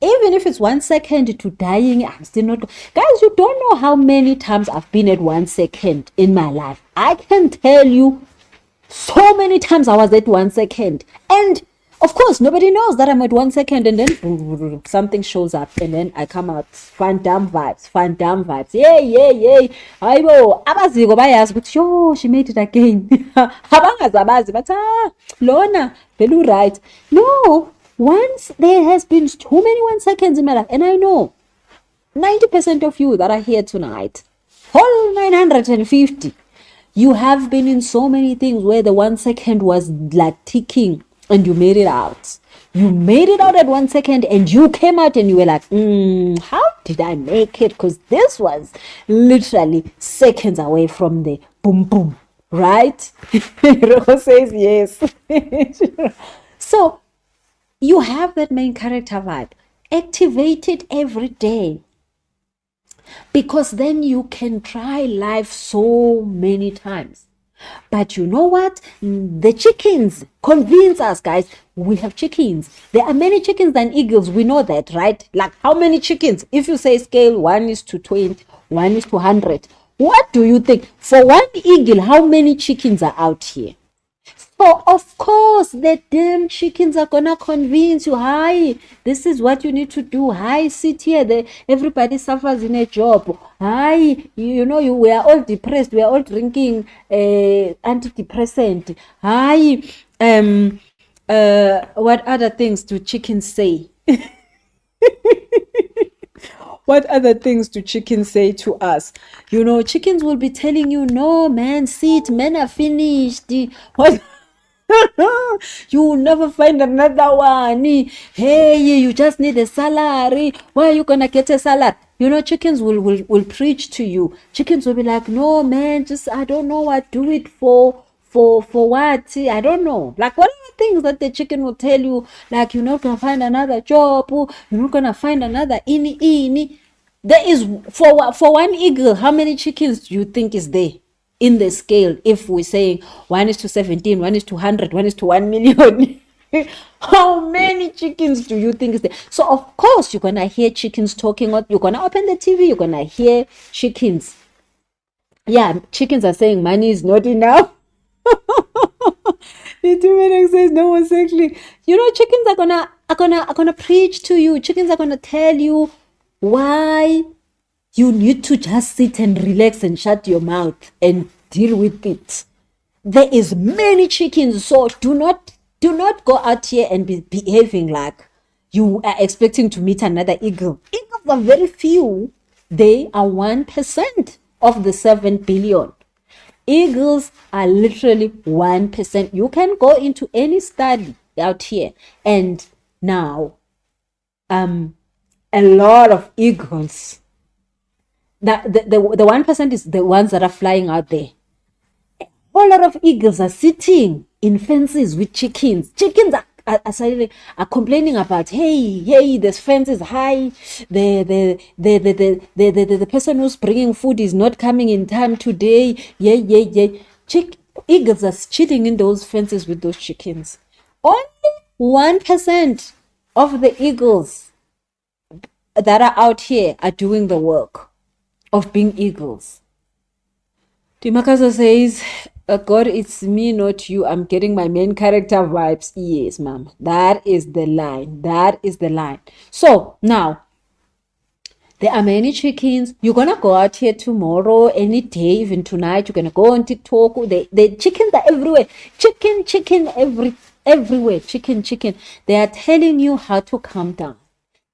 Even if it's 1 second to dying, I'm still not. Guys, you don't know how many times I've been at 1 second in my life. I can tell you so many times I was at 1 second. And Of course, nobody knows that I'm at 1 second and then something shows up and then I come out. Fun dumb vibes. Yay. Hayibo, abaziko bayazi ukuthi yo, she made it again. Abangazabazi but Lona, velu right. No, once there has been too many 1 seconds in my life, and I know 90% of you that are here tonight, whole 950, you have been in so many things where the 1 second was like ticking and you made it out. You made it out at 1 second and you came out and you were like, how did I make it? Because this was literally seconds away from the boom, boom, right? Roko says yes. So you have that main character vibe. Activate it every day. Because then you can try life so many times. But you know what? The chickens convince us, guys. We have chickens. There are many chickens than eagles. We know that, right? Like how many chickens? If you say scale 1:20, 1:100, what do you think? For one eagle, how many chickens are out here? So of course the damn chickens are gonna convince you, hi, this is what you need to do. Hi, sit here. Everybody suffers in a job. Hi, we are all depressed. We are all drinking antidepressant. Hi, what other things do chickens say? What other things do chickens say to us? Chickens will be telling you, no, man, sit, men are finished. What? You will never find another one. Hey, you just need a salary. Why are you gonna get a salary? Chickens will preach to you. Chickens will be like, no, man, just I don't know what, do it for what? I don't know. Like, what are the things that the chicken will tell you? Like, you're not gonna find another job. You're not gonna find another ini. There is, for one eagle, how many chickens do you think is there in the scale? If we're saying 1:17, 1:100, 1:1 million, how many chickens do you think is there? So of course you're gonna hear chickens talking. You're gonna open the TV, you're gonna hear chickens. Yeah, chickens are saying money is not enough. The two says no, exactly. Chickens are gonna preach to you. Chickens are gonna tell you why you need to just sit and relax and shut your mouth and deal with it. There is many chickens, so do not go out here and be behaving like you are expecting to meet another eagle. Eagles are very few. They are 1% of the 7 billion. Eagles are literally 1%. You can go into any study out here and now a lot of eagles. The 1% is the ones that are flying out there. A whole lot of eagles are sitting in fences with chickens. Chickens are complaining about, hey, there's fences high. The person who's bringing food is not coming in time today. Yeah. Eagles are chilling in those fences with those chickens. Only 1% of the eagles that are out here are doing the work of being eagles. Timakazo says, God, it's me, not you. I'm getting my main character vibes. Yes, ma'am. That is the line. So now, there are many chickens. You're gonna go out here tomorrow, any day, even tonight. You're gonna go on TikTok. The chickens are everywhere. Chicken everywhere. Chicken. They are telling you how to calm down.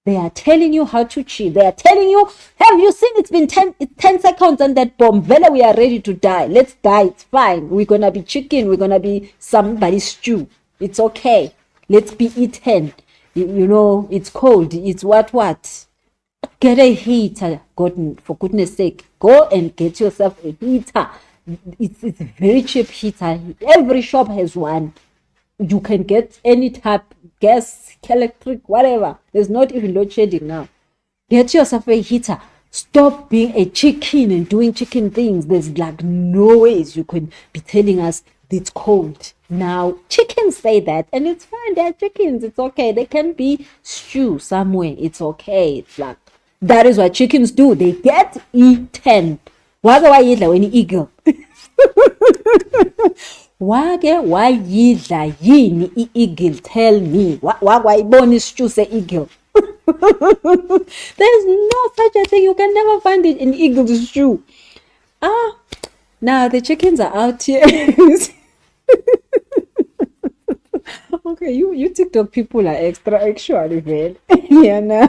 They are telling you how to chill. They are telling you, have you seen it's been 10 seconds on that bomb? Vela, we are ready to die. Let's die. It's fine. We're going to be chicken. We're going to be somebody's stew. It's okay. Let's be eaten. It's cold. It's what? Get a heater. God, for goodness sake. Go and get yourself a heater. It's a very cheap heater. Every shop has one. You can get any type, gas, electric, whatever. There's not even load shedding now. Get yourself a heater. Stop being a chicken and doing chicken things. There's like no ways you could be telling us it's cold. Now, chickens say that and it's fine. They're chickens. It's okay. They can be stew somewhere. It's okay. It's like, that is what chickens do. They get eaten. Why do I eat like an eagle? wake wayidla yini i-eagle? Tell me. Wakwayibona isitshuu se-eagle? There's no such a thing. You can never find it in eagle's stew. Now the chickens are out here. Okay, you TikTok people are extra actually, man. Yeah, nah.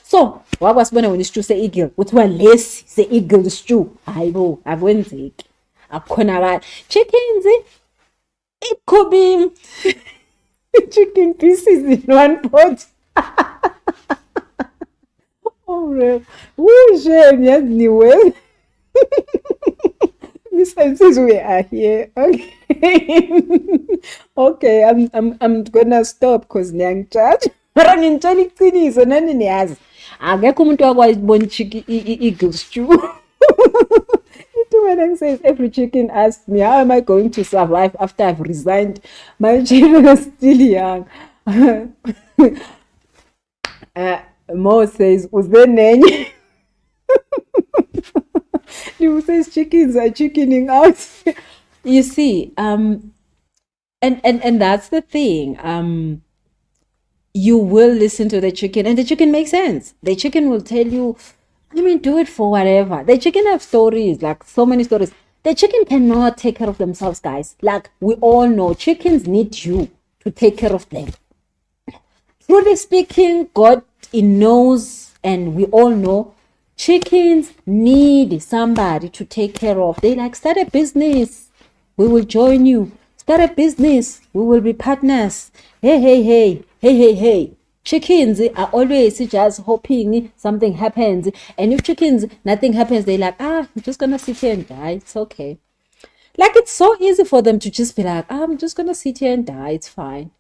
So wakwasibona wena isitshuu se-eagle kuthiwa lesi se-eagle stew. Hayibo, akwenzeki, akukhonakala. Chickens, it could be chicken pieces in one pot. Oh, real. Shame, yes, new. Says we are here. Okay. Okay, I'm gonna stop because niyangijudge. Mara ngintshela iqiniso nani niyazi. Akekho umuntu wakwayibona eagle stew. When says every chicken asks me, how am I going to survive after I've resigned? My children are still young. Mo says, uzenenye. You says chickens are chickening out. You see, and that's the thing. You will listen to the chicken, and the chicken makes sense. The chicken will tell you, I mean, do it for whatever. The chicken have stories, like so many stories. The chicken cannot take care of themselves, guys. Like we all know, chickens need you to take care of them. Truly speaking, God knows, and we all know, chickens need somebody to take care of. They like, start a business, we will join you. Start a business, we will be partners. Hey. Chickens are always just hoping something happens. And if chickens, nothing happens, they're like, I'm just gonna sit here and die. It's okay. Like, it's so easy for them to just be like, I'm just gonna sit here and die. It's fine.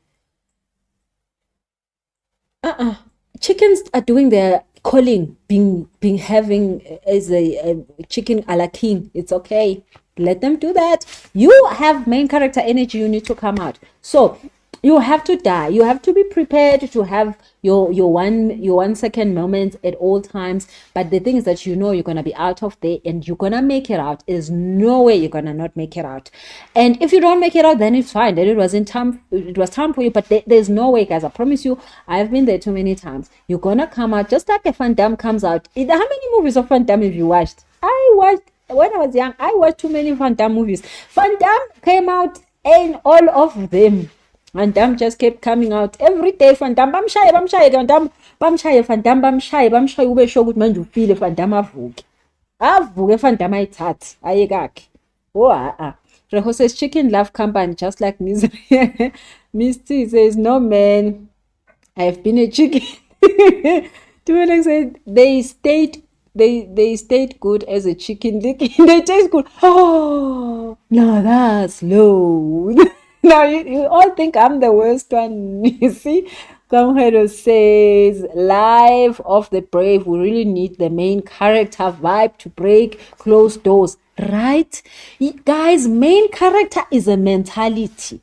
Chickens are doing their calling, being having as a chicken a la king. It's okay. Let them do that. You have main character energy. You need to come out. So you have to die. You have to be prepared to have your 1 second moments at all times. But the thing is that you're gonna be out of there and you're gonna make it out. There's no way you're gonna not make it out. And if you don't make it out, then it's fine. Then it was time for you. But there's no way, guys. I promise you, I've been there too many times. You're gonna come out just like a Van Damme comes out. How many movies of Van Damme have you watched? When I was young, I watched too many Van Damme movies. Van Damme came out in all of them. Van Damme just kept coming out every day. Van Damme bamshaye Van Damme bamshaye Van Damme bamshaye ube sure ukuthi manje ufile Van Damme avuke Van Damme ayithathe aye kakhe. Reho says chicken love company just like misery. Misty says no man, I've been a chicken. Tumeleng said they stayed good as a chicken lick. They taste good. Oh, no, that's low. Now you all think I'm the worst one. You see, Kamhedo says, Life of the Brave. We really need the main character vibe to break closed doors, right? Guys, main character is a mentality.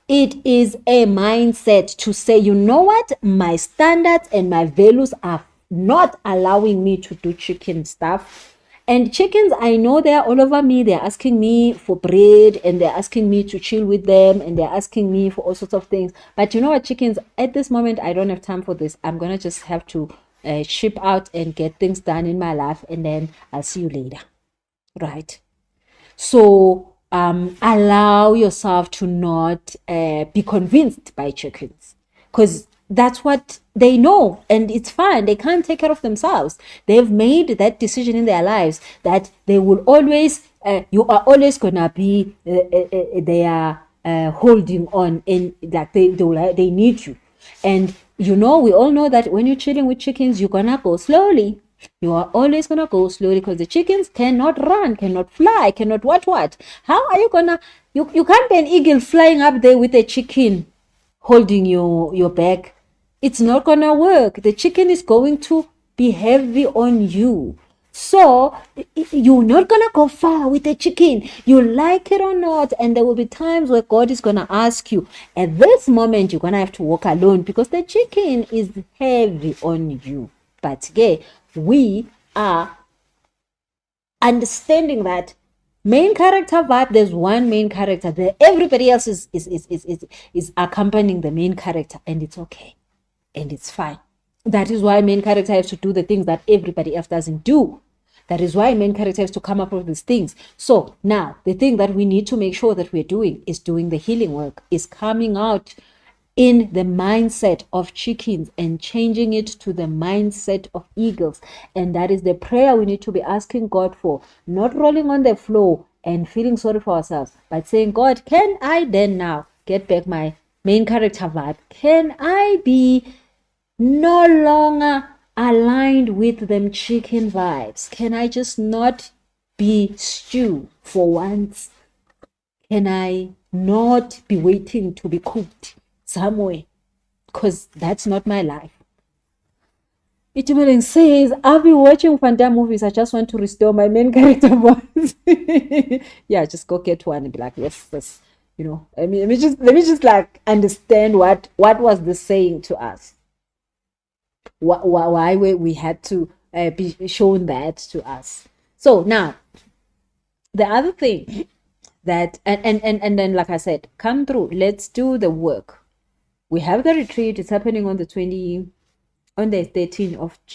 It is a mindset to say, you know what? My standards and my values are not allowing me to do chicken stuff. And chickens, I know they're all over me. They're asking me for bread and they're asking me to chill with them and they're asking me for all sorts of things. But you know what, chickens, at this moment, I don't have time for this. I'm going to just have to ship out and get things done in my life and then I'll see you later. Right? So allow yourself to not be convinced by chickens, because that's what they know and it's fine. They can't take care of themselves. They've made that decision in their lives that they will always you are always gonna be they are holding on, and that they need you. And we all know that when you're chilling with chickens, you're gonna go slowly. You are always gonna go slowly because the chickens cannot run, cannot fly, cannot what. How are you gonna you can't be an eagle flying up there with a chicken holding your back. It's not gonna work. The chicken is going to be heavy on you. So you're not gonna go far with the chicken. You like it or not, and there will be times where God is gonna ask you. At this moment, you're gonna have to walk alone because the chicken is heavy on you. But we are understanding that Main character vibe, there's one main character there. Everybody else is accompanying the main character, and it's okay. And it's fine. That is why main character has to do the things that everybody else doesn't do. That is why main character has to come up with these things. So now the thing that we need to make sure that we're doing is doing the healing work, is coming out in the mindset of chickens and changing it to the mindset of eagles. And that is the prayer we need to be asking God for, not rolling on the floor and feeling sorry for ourselves, but saying, God, can I then now get back my main character vibe? Can I be no longer aligned with them chicken vibes? Can I just not be stew for once? Can I not be waiting to be cooked somewhere? Because that's not my life. Itumeleng says, I'll be watching Van Damme movies. I just want to restore my main character voice. Yeah, just go get one and be like, yes. You know, let me just like understand what was this saying to us. Why we had to be shown that to us. So now, the other thing that, and then, like I said, come through, let's do the work. We have the retreat. It's happening on the 13th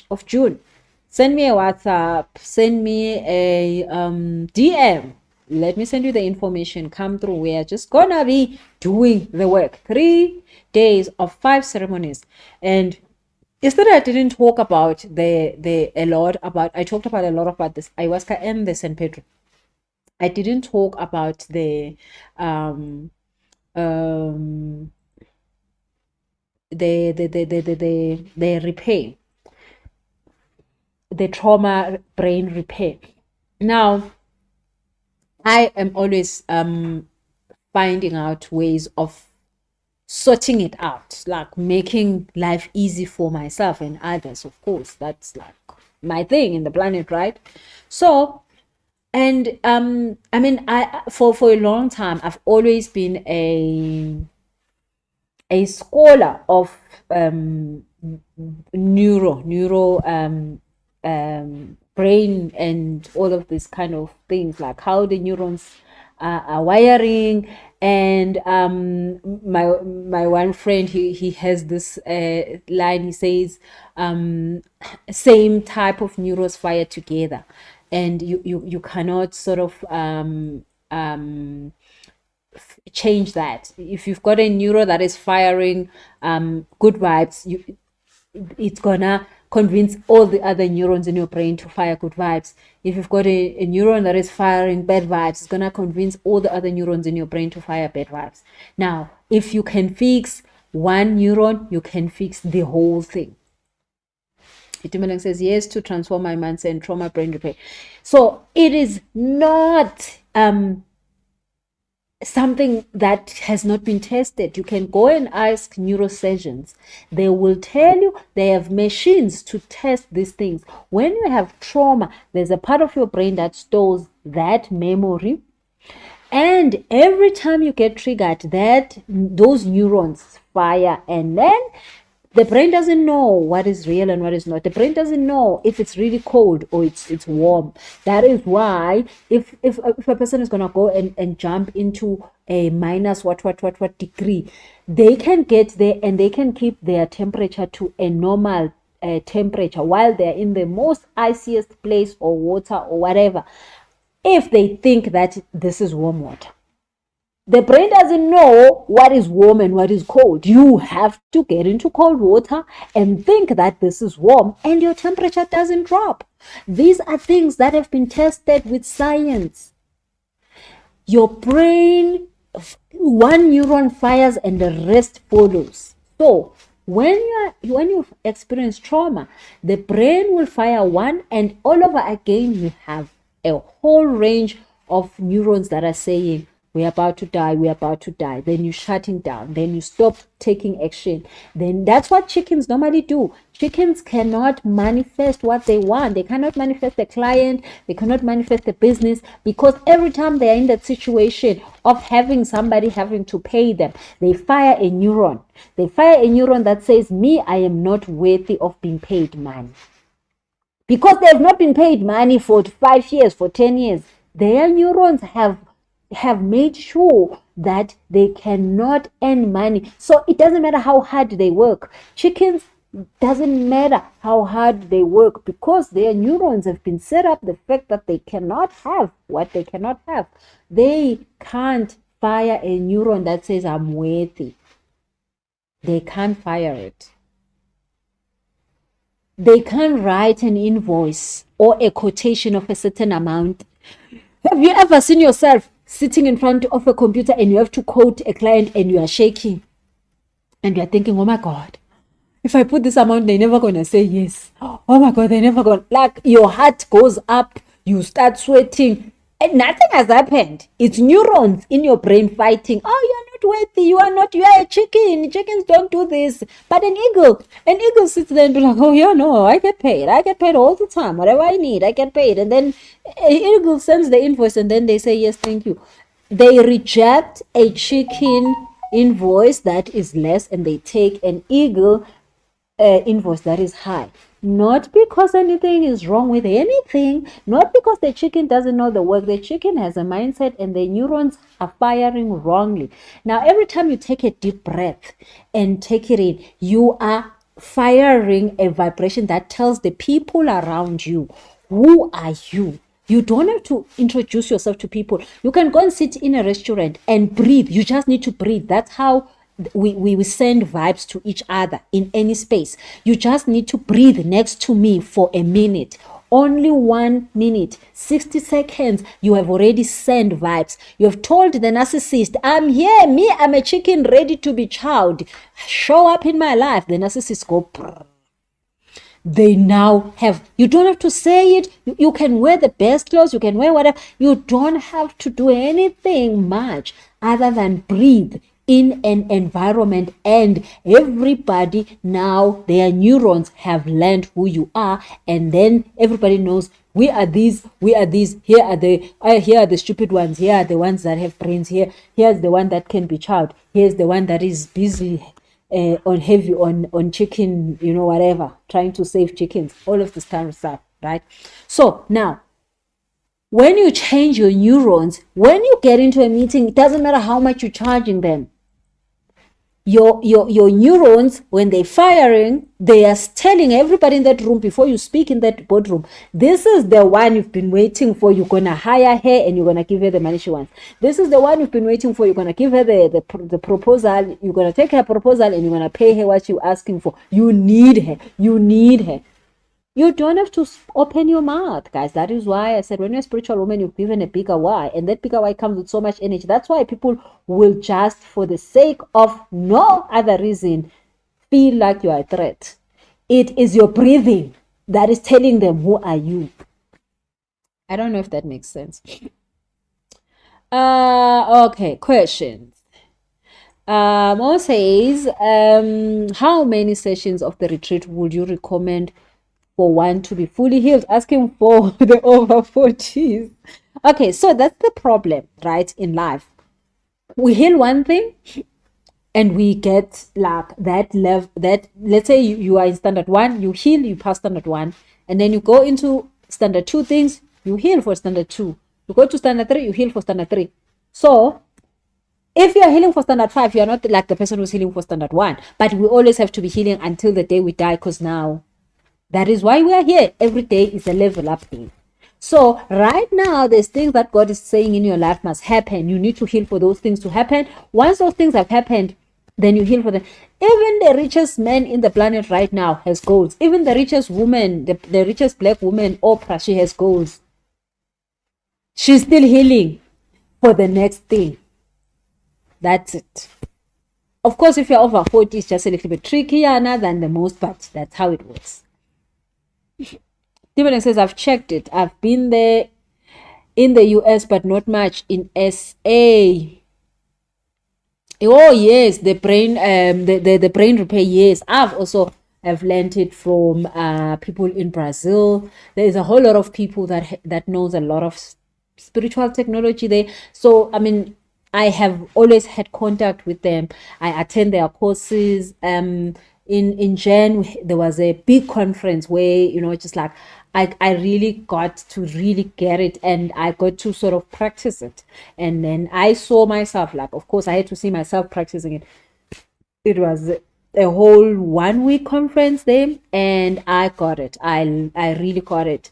of June. Send me a WhatsApp, send me a DM. Let me send you the information. Come through. We are just gonna be doing the work. 3 days of 5 ceremonies. And yesterday I didn't talk about I talked about a lot about this ayahuasca and the San Pedro. I didn't talk about the repair, the trauma brain repair. Now, I am always finding out ways of sorting it out, like making life easy for myself and others. Of course, that's like my thing in the planet, right? So, and I mean, for a long time I've always been a scholar of neuro brain and all of these kind of things, like how the neurons are wiring. And my one friend, he has this line. He says, same type of neurons fire together, and you cannot sort of change that. If you've got a neuro that is firing good vibes, it's gonna convince all the other neurons in your brain to fire good vibes. If you've got a neuron that is firing bad vibes, it's gonna convince all the other neurons in your brain to fire bad vibes. Now, if you can fix one neuron, you can fix the whole thing. Itumeleng says, yes, to transform my mindset and trauma brain repair. So it is not something that has not been tested. You can go and ask neurosurgeons. They will tell you they have machines to test these things. When you have trauma, there's a part of your brain that stores that memory. And every time you get triggered, those neurons fire, and then the brain doesn't know what is real and what is not. The brain doesn't know if it's really cold or it's warm. That is why if a person is gonna go and jump into a minus what degree, they can get there and they can keep their temperature to a normal temperature while they're in the most iciest place or water or whatever, if they think that this is warm water. The brain doesn't know what is warm and what is cold. You have to get into cold water and think that this is warm, and your temperature doesn't drop. These are things that have been tested with science. Your brain, one neuron fires and the rest follows. So when you experience trauma, the brain will fire one, and all over again you have a whole range of neurons that are saying, we're about to die, we're about to die. Then you're shutting down. Then you stop taking action. Then that's what chickens normally do. Chickens cannot manifest what they want. They cannot manifest the client. They cannot manifest the business, because every time they're in that situation of having somebody having to pay them, they fire a neuron. They fire a neuron that says, me, I am not worthy of being paid money. Because they have not been paid money for 5 years, for 10 years. Their neurons have made sure that they cannot earn money. So it doesn't matter how hard they work. Chickens, doesn't matter how hard they work, because their neurons have been set up the fact that they cannot have what they cannot have. They can't fire a neuron that says I'm worthy. They can't fire it. They can't write an invoice or a quotation of a certain amount. Have you ever seen yourself sitting in front of a computer and you have to quote a client and you are shaking and you're thinking, oh my God, if I put this amount, they're never going to say yes. Oh my God, they're never going to, like, your heart goes up, you start sweating, and nothing has happened. It's neurons in your brain fighting. Oh, you're not worthy, you are a chicken. Chickens don't do this. But an eagle sits there and be like, oh yeah, no, I get paid all the time. Whatever I need, I get paid. And then an eagle sends the invoice and then they say, yes, thank you. They reject a chicken invoice that is less and they take an eagle invoice that is high. Not because anything is wrong with anything, not because the chicken doesn't know the work. The chicken has a mindset and the neurons are firing wrongly. Now, every time you take a deep breath and take it in, you are firing a vibration that tells the people around you, who are you? You don't have to introduce yourself to people. You can go and sit in a restaurant and breathe. You just need to breathe. That's how we send vibes to each other in any space. You just need to breathe next to me for a minute. Only 1 minute, 60 seconds, you have already sent vibes. You have told the narcissist, I'm here, I'm a chicken ready to be chowed. Show up in my life. The narcissist go, brr. They now have, you don't have to say it. You can wear the best clothes, you can wear whatever. You don't have to do anything much other than breathe in an environment, and everybody now, their neurons have learned who you are, and then everybody knows we are these, here are the stupid ones, here are the ones that have brains, here's the one that can be chowed, here's the one that is busy on chicken, whatever, trying to save chickens, all of this kind of stuff, right? So now, when you change your neurons, when you get into a meeting, it doesn't matter how much you're charging them. Your neurons, when they're firing, they are telling everybody in that room before you speak in that boardroom, this is the one you've been waiting for. You're going to hire her and you're going to give her the money she wants. This is the one you've been waiting for. You're going to give her the proposal. You're going to take her proposal and you're going to pay her what you're asking for. You need her. You don't have to open your mouth, guys. That is why I said when you're a spiritual woman, you're given a bigger why. And that bigger why comes with so much energy. That's why people will just, for the sake of no other reason, feel like you are a threat. It is your breathing that is telling them, who are you? I don't know if that makes sense. Okay, questions. Mo says, how many sessions of the retreat would you recommend for one to be fully healed? Asking for the over 40s. Okay, so that's the problem, right, in life. We heal one thing and we get like that level, that, let's say you are in standard 1, you heal, you pass standard 1, and then you go into standard 2 things, you heal for standard 2. You go to standard 3, you heal for standard 3. So if you are healing for standard 5, you are not like the person who's healing for standard 1. But we always have to be healing until the day we die, because now that is why we are here. Every day is a level up thing. So right now, there's things that God is saying in your life must happen. You need to heal for those things to happen. Once those things have happened, then you heal for them. Even the richest man in the planet right now has goals. Even the richest woman, the richest black woman, Oprah, she has goals. She's still healing for the next thing. That's it. Of course, if you're over 40, it's just a little bit trickier than the most, but that's how it works. Steven says, I've checked it. I've been there in the US, but not much in SA. Oh yes, the brain the brain repair. Yes, I've learned it from people in Brazil. There is a whole lot of people that knows a lot of spiritual technology there. So I mean, I have always had contact with them. I attend their courses. in Jan, there was a big conference where, just like I really got to really get it, and I got to sort of practice it. And then I saw myself, like, of course, I had to see myself practicing it. It was a whole 1 week conference there, and I got it. I really got it.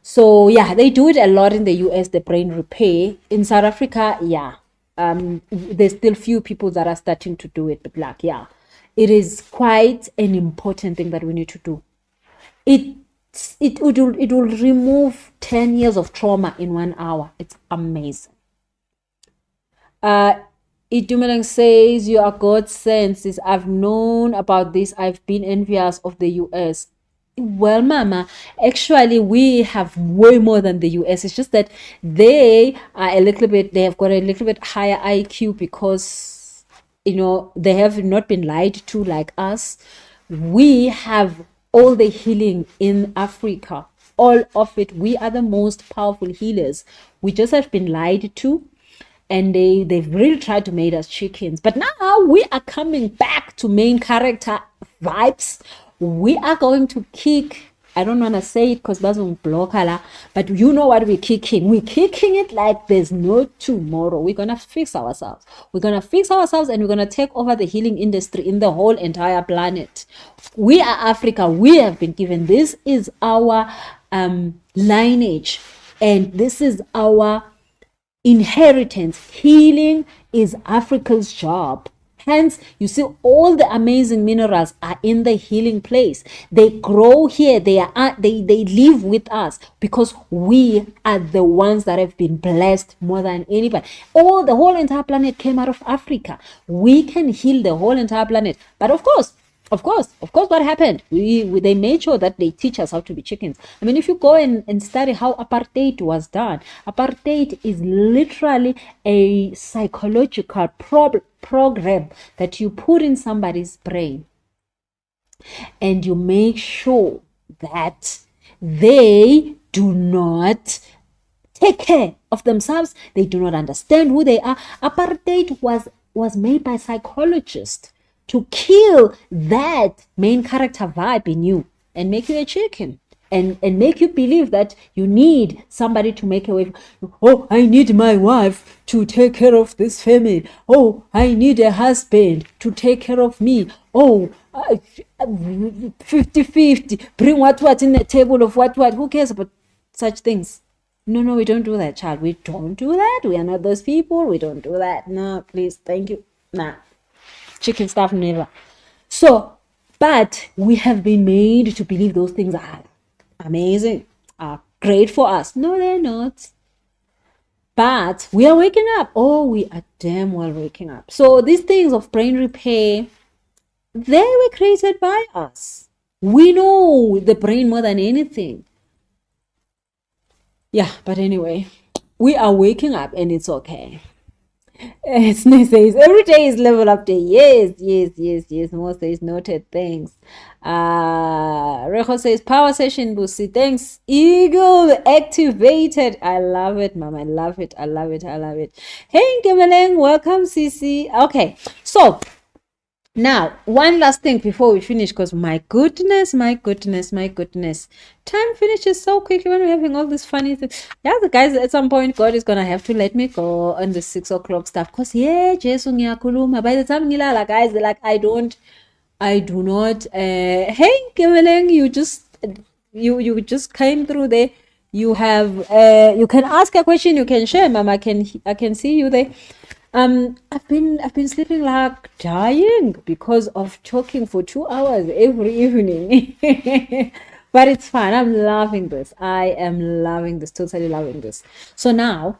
So yeah, they do it a lot in the US, the brain repair. In South Africa, yeah, there's still few people that are starting to do it, but like, yeah, it is quite an important thing that we need to do. It will remove 10 years of trauma in 1 hour. It's amazing. Itumeleng says, you are God sent. Since I've known about this, I've been envious of the US. Well, Mama, actually, we have way more than the US. It's just that they have got a little bit higher IQ because, they have not been lied to like us. We have all the healing in Africa, all of it. We are the most powerful healers. We just have been lied to, and they've really tried to make us chickens. But now we are coming back to main character vibes. We are going to kick, I don't want to say it because doesn't block her, but you know what we're kicking. We're kicking it like there's no tomorrow. We're going to fix ourselves. We're going to fix ourselves, and we're going to take over the healing industry in the whole entire planet. We are Africa. We have been given. This is our lineage, and this is our inheritance. Healing is Africa's job. Hence, you see, all the amazing minerals are in the healing place. They grow here. They live with us because we are the ones that have been blessed more than anybody. The whole entire planet came out of Africa. We can heal the whole entire planet. But of course, what happened? They made sure that they teach us how to be chickens. I mean, if you go and study how apartheid was done, apartheid is literally a psychological program that you put in somebody's brain, and you make sure that they do not take care of themselves. They do not understand who they are. Apartheid was made by psychologists to kill that main character vibe in you and make you a chicken, and make you believe that you need somebody to make a way. Oh, I need my wife to take care of this family. Oh, I need a husband to take care of me. Oh, 50-50, bring what in the table of what. Who cares about such things? No, we don't do that, child. We don't do that. We are not those people. We don't do that. No, please, thank you. Nah. Chicken stuff, never. So, but we have been made to believe those things are amazing, are great for us. No, they're not. But we are waking up. Oh, we are damn well waking up. So these things of brain repair, they were created by us. We know the brain more than anything. Yeah, but anyway, we are waking up, and it's okay. Snake says every day is level up day. Yes. Most days noted. Thanks. Rejo says power session Busi. Thanks. Eagle activated. I love it, mom. I love it. Hey Gemeleng, welcome, Cece. Okay, so now, one last thing before we finish, because my goodness, time finishes so quickly when we're having all this funny things. Yeah, the guys, at some point, God is gonna have to let me go on the 6 o'clock stuff. Because Jesu ngiyakhuluma. By the time ngilala, guys, they're like, I do not. Hey, Kemeleng, you just came through there. You have you can ask a question. You can share, mom. I can see you there. I've been sleeping like dying because of talking for 2 hours every evening. But it's fine. I'm loving this. I am loving this. Totally loving this. So now,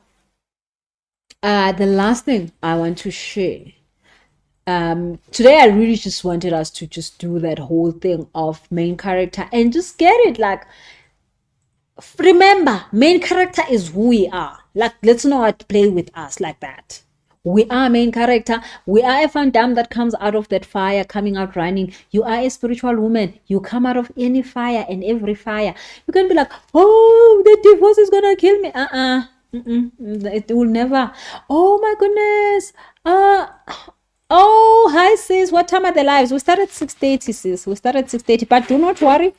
the last thing I want to share. Today I really just wanted us to just do that whole thing of main character and just get it. Like, remember, main character is who we are. Like, let's not play with us like that. We are main character. We are a Van Damme that comes out of that fire, coming out running. You are a spiritual woman. You come out of any fire and every fire. You can be like, oh, the divorce is gonna kill me. It will never. Oh my goodness. Oh, hi sis. What time are the lives? We started 6:30, sis. We started 6:30, but do not worry.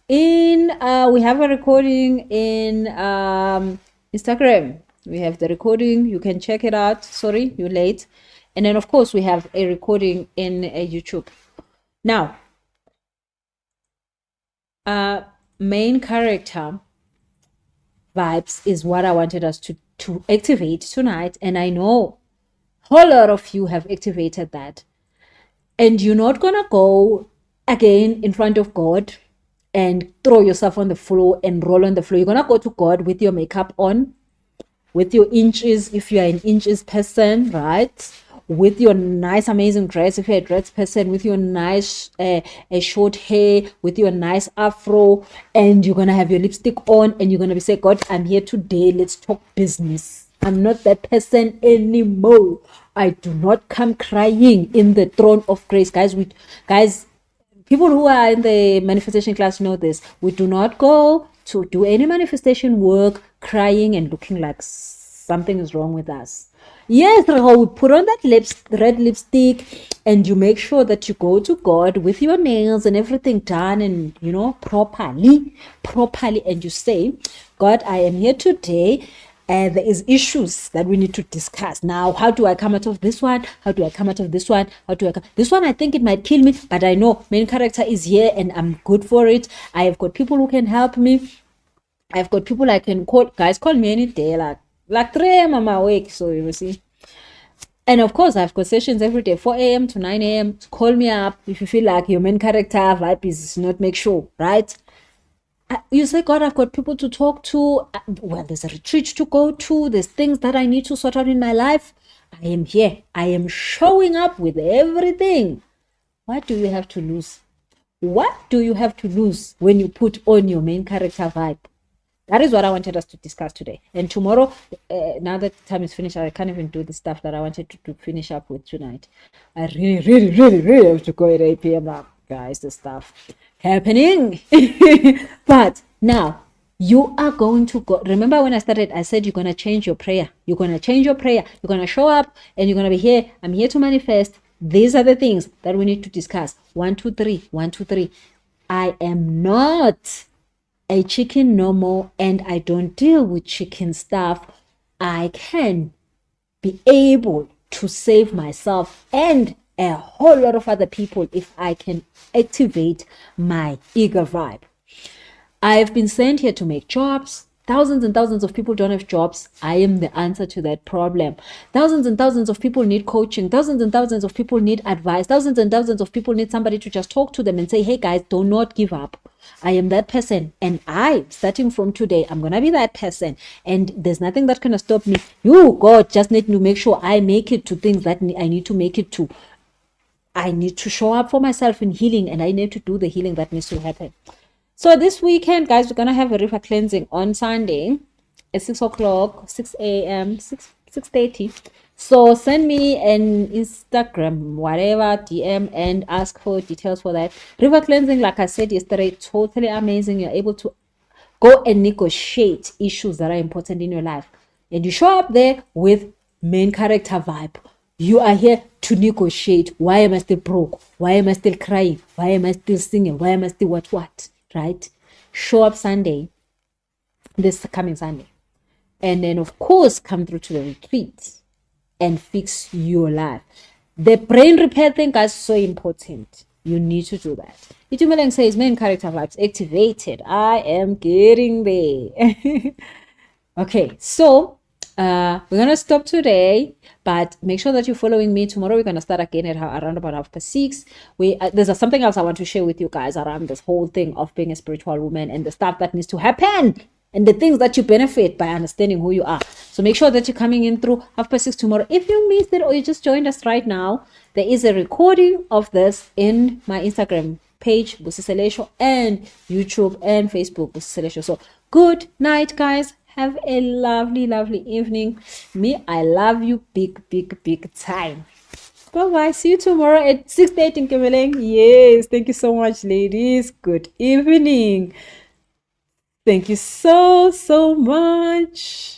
We have a recording in Instagram. We have the recording. You can check it out. Sorry, you're late. And then of course we have a recording in YouTube. Now, main character vibes is what I wanted us to activate tonight, and I know a whole lot of you have activated that. And you're not gonna go again in front of God and throw yourself on the floor and roll on the floor. You're gonna go to God with your makeup on, with your inches if you are an inches person, right? With your nice amazing dress if you're a dress person, with your nice short hair, with your nice afro, and you're gonna have your lipstick on, and you're gonna be saying, God, I'm here today, let's talk business. I'm not that person anymore. I do not come crying in the throne of grace, guys. People who are in the manifestation class know this. We do not go to do any manifestation work crying and looking like something is wrong with us. Yes, we put on that red lipstick, and you make sure that you go to God with your nails and everything done, and properly, and you say, God, I am here today, and there is issues that we need to discuss. Now, how do I come out of this one? How do I come out of this one? This one, I think it might kill me, but I know main character is here and I'm good for it. I have got people who can help me. I've got people I can call. Guys, call me any day, like 3 a.m. I'm awake, so you see. And of course, I've got sessions every day, 4 a.m. to 9 a.m. Call me up if you feel like your main character vibe is not make sure, right? You say, God, I've got people to talk to. Well, there's a retreat to go to. There's things that I need to sort out in my life. I am here. I am showing up with everything. What do you have to lose? What do you have to lose when you put on your main character vibe? That is what I wanted us to discuss today. And tomorrow, now that time is finished, I can't even do the stuff that I wanted to finish up with tonight. I really have to go at 8 p.m. now, guys. The stuff happening. But now, you are going to go. Remember when I started, I said you're going to change your prayer. You're going to change your prayer. You're going to show up and you're going to be here. I'm here to manifest. These are the things that we need to discuss. 1, 2, 3. 1, 2, 3. I am not a chicken no more, and I don't deal with chicken stuff. I can be able to save myself and a whole lot of other people if I can activate my eager vibe. I've been sent here to make jobs. Thousands and thousands of people don't have jobs. I am the answer to that problem. Thousands and thousands of people need coaching. Thousands and thousands of people need advice. Thousands and thousands of people need somebody to just talk to them and say, hey guys, do not give up. I am that person, and starting from today, I'm gonna be that person, and there's nothing that's gonna stop me. You, God, just need to make sure I make it to things that I need to make it to. I need to show up for myself in healing, and I need to do the healing that needs to happen. So this weekend, guys, we're gonna have a river cleansing on Sunday at 6 o'clock, 6 a.m., 6:30. So send me an Instagram, whatever, DM, and ask for details for that. River cleansing, like I said yesterday, totally amazing. You're able to go and negotiate issues that are important in your life. And you show up there with main character vibe. You are here to negotiate. Why am I still broke? Why am I still crying? Why am I still singing? Why am I still what? Right? Show up Sunday, this coming Sunday. And then, of course, come through to the retreat and fix your life. The brain repair thing is so important. You need to do that. Itumeleng says main character vibes activated. I am getting there. Okay, so we're gonna stop today, but make sure that you're following me. Tomorrow we're gonna start again at around about 6:30. There's something else I want to share with you guys around this whole thing of being a spiritual woman and the stuff that needs to happen and the things that you benefit by understanding who you are. So make sure that you're coming in through 6:30 tomorrow. If you missed it or you just joined us right now, there is a recording of this in my Instagram page, Busiselesho, and YouTube and Facebook, Busiselesho. So good night, guys. Have a lovely, lovely evening. Me, I love you big, big, big time. Bye-bye. See you tomorrow at 6:30 in Kemeleng. Yes. Thank you so much, ladies. Good evening. Thank you so, so much.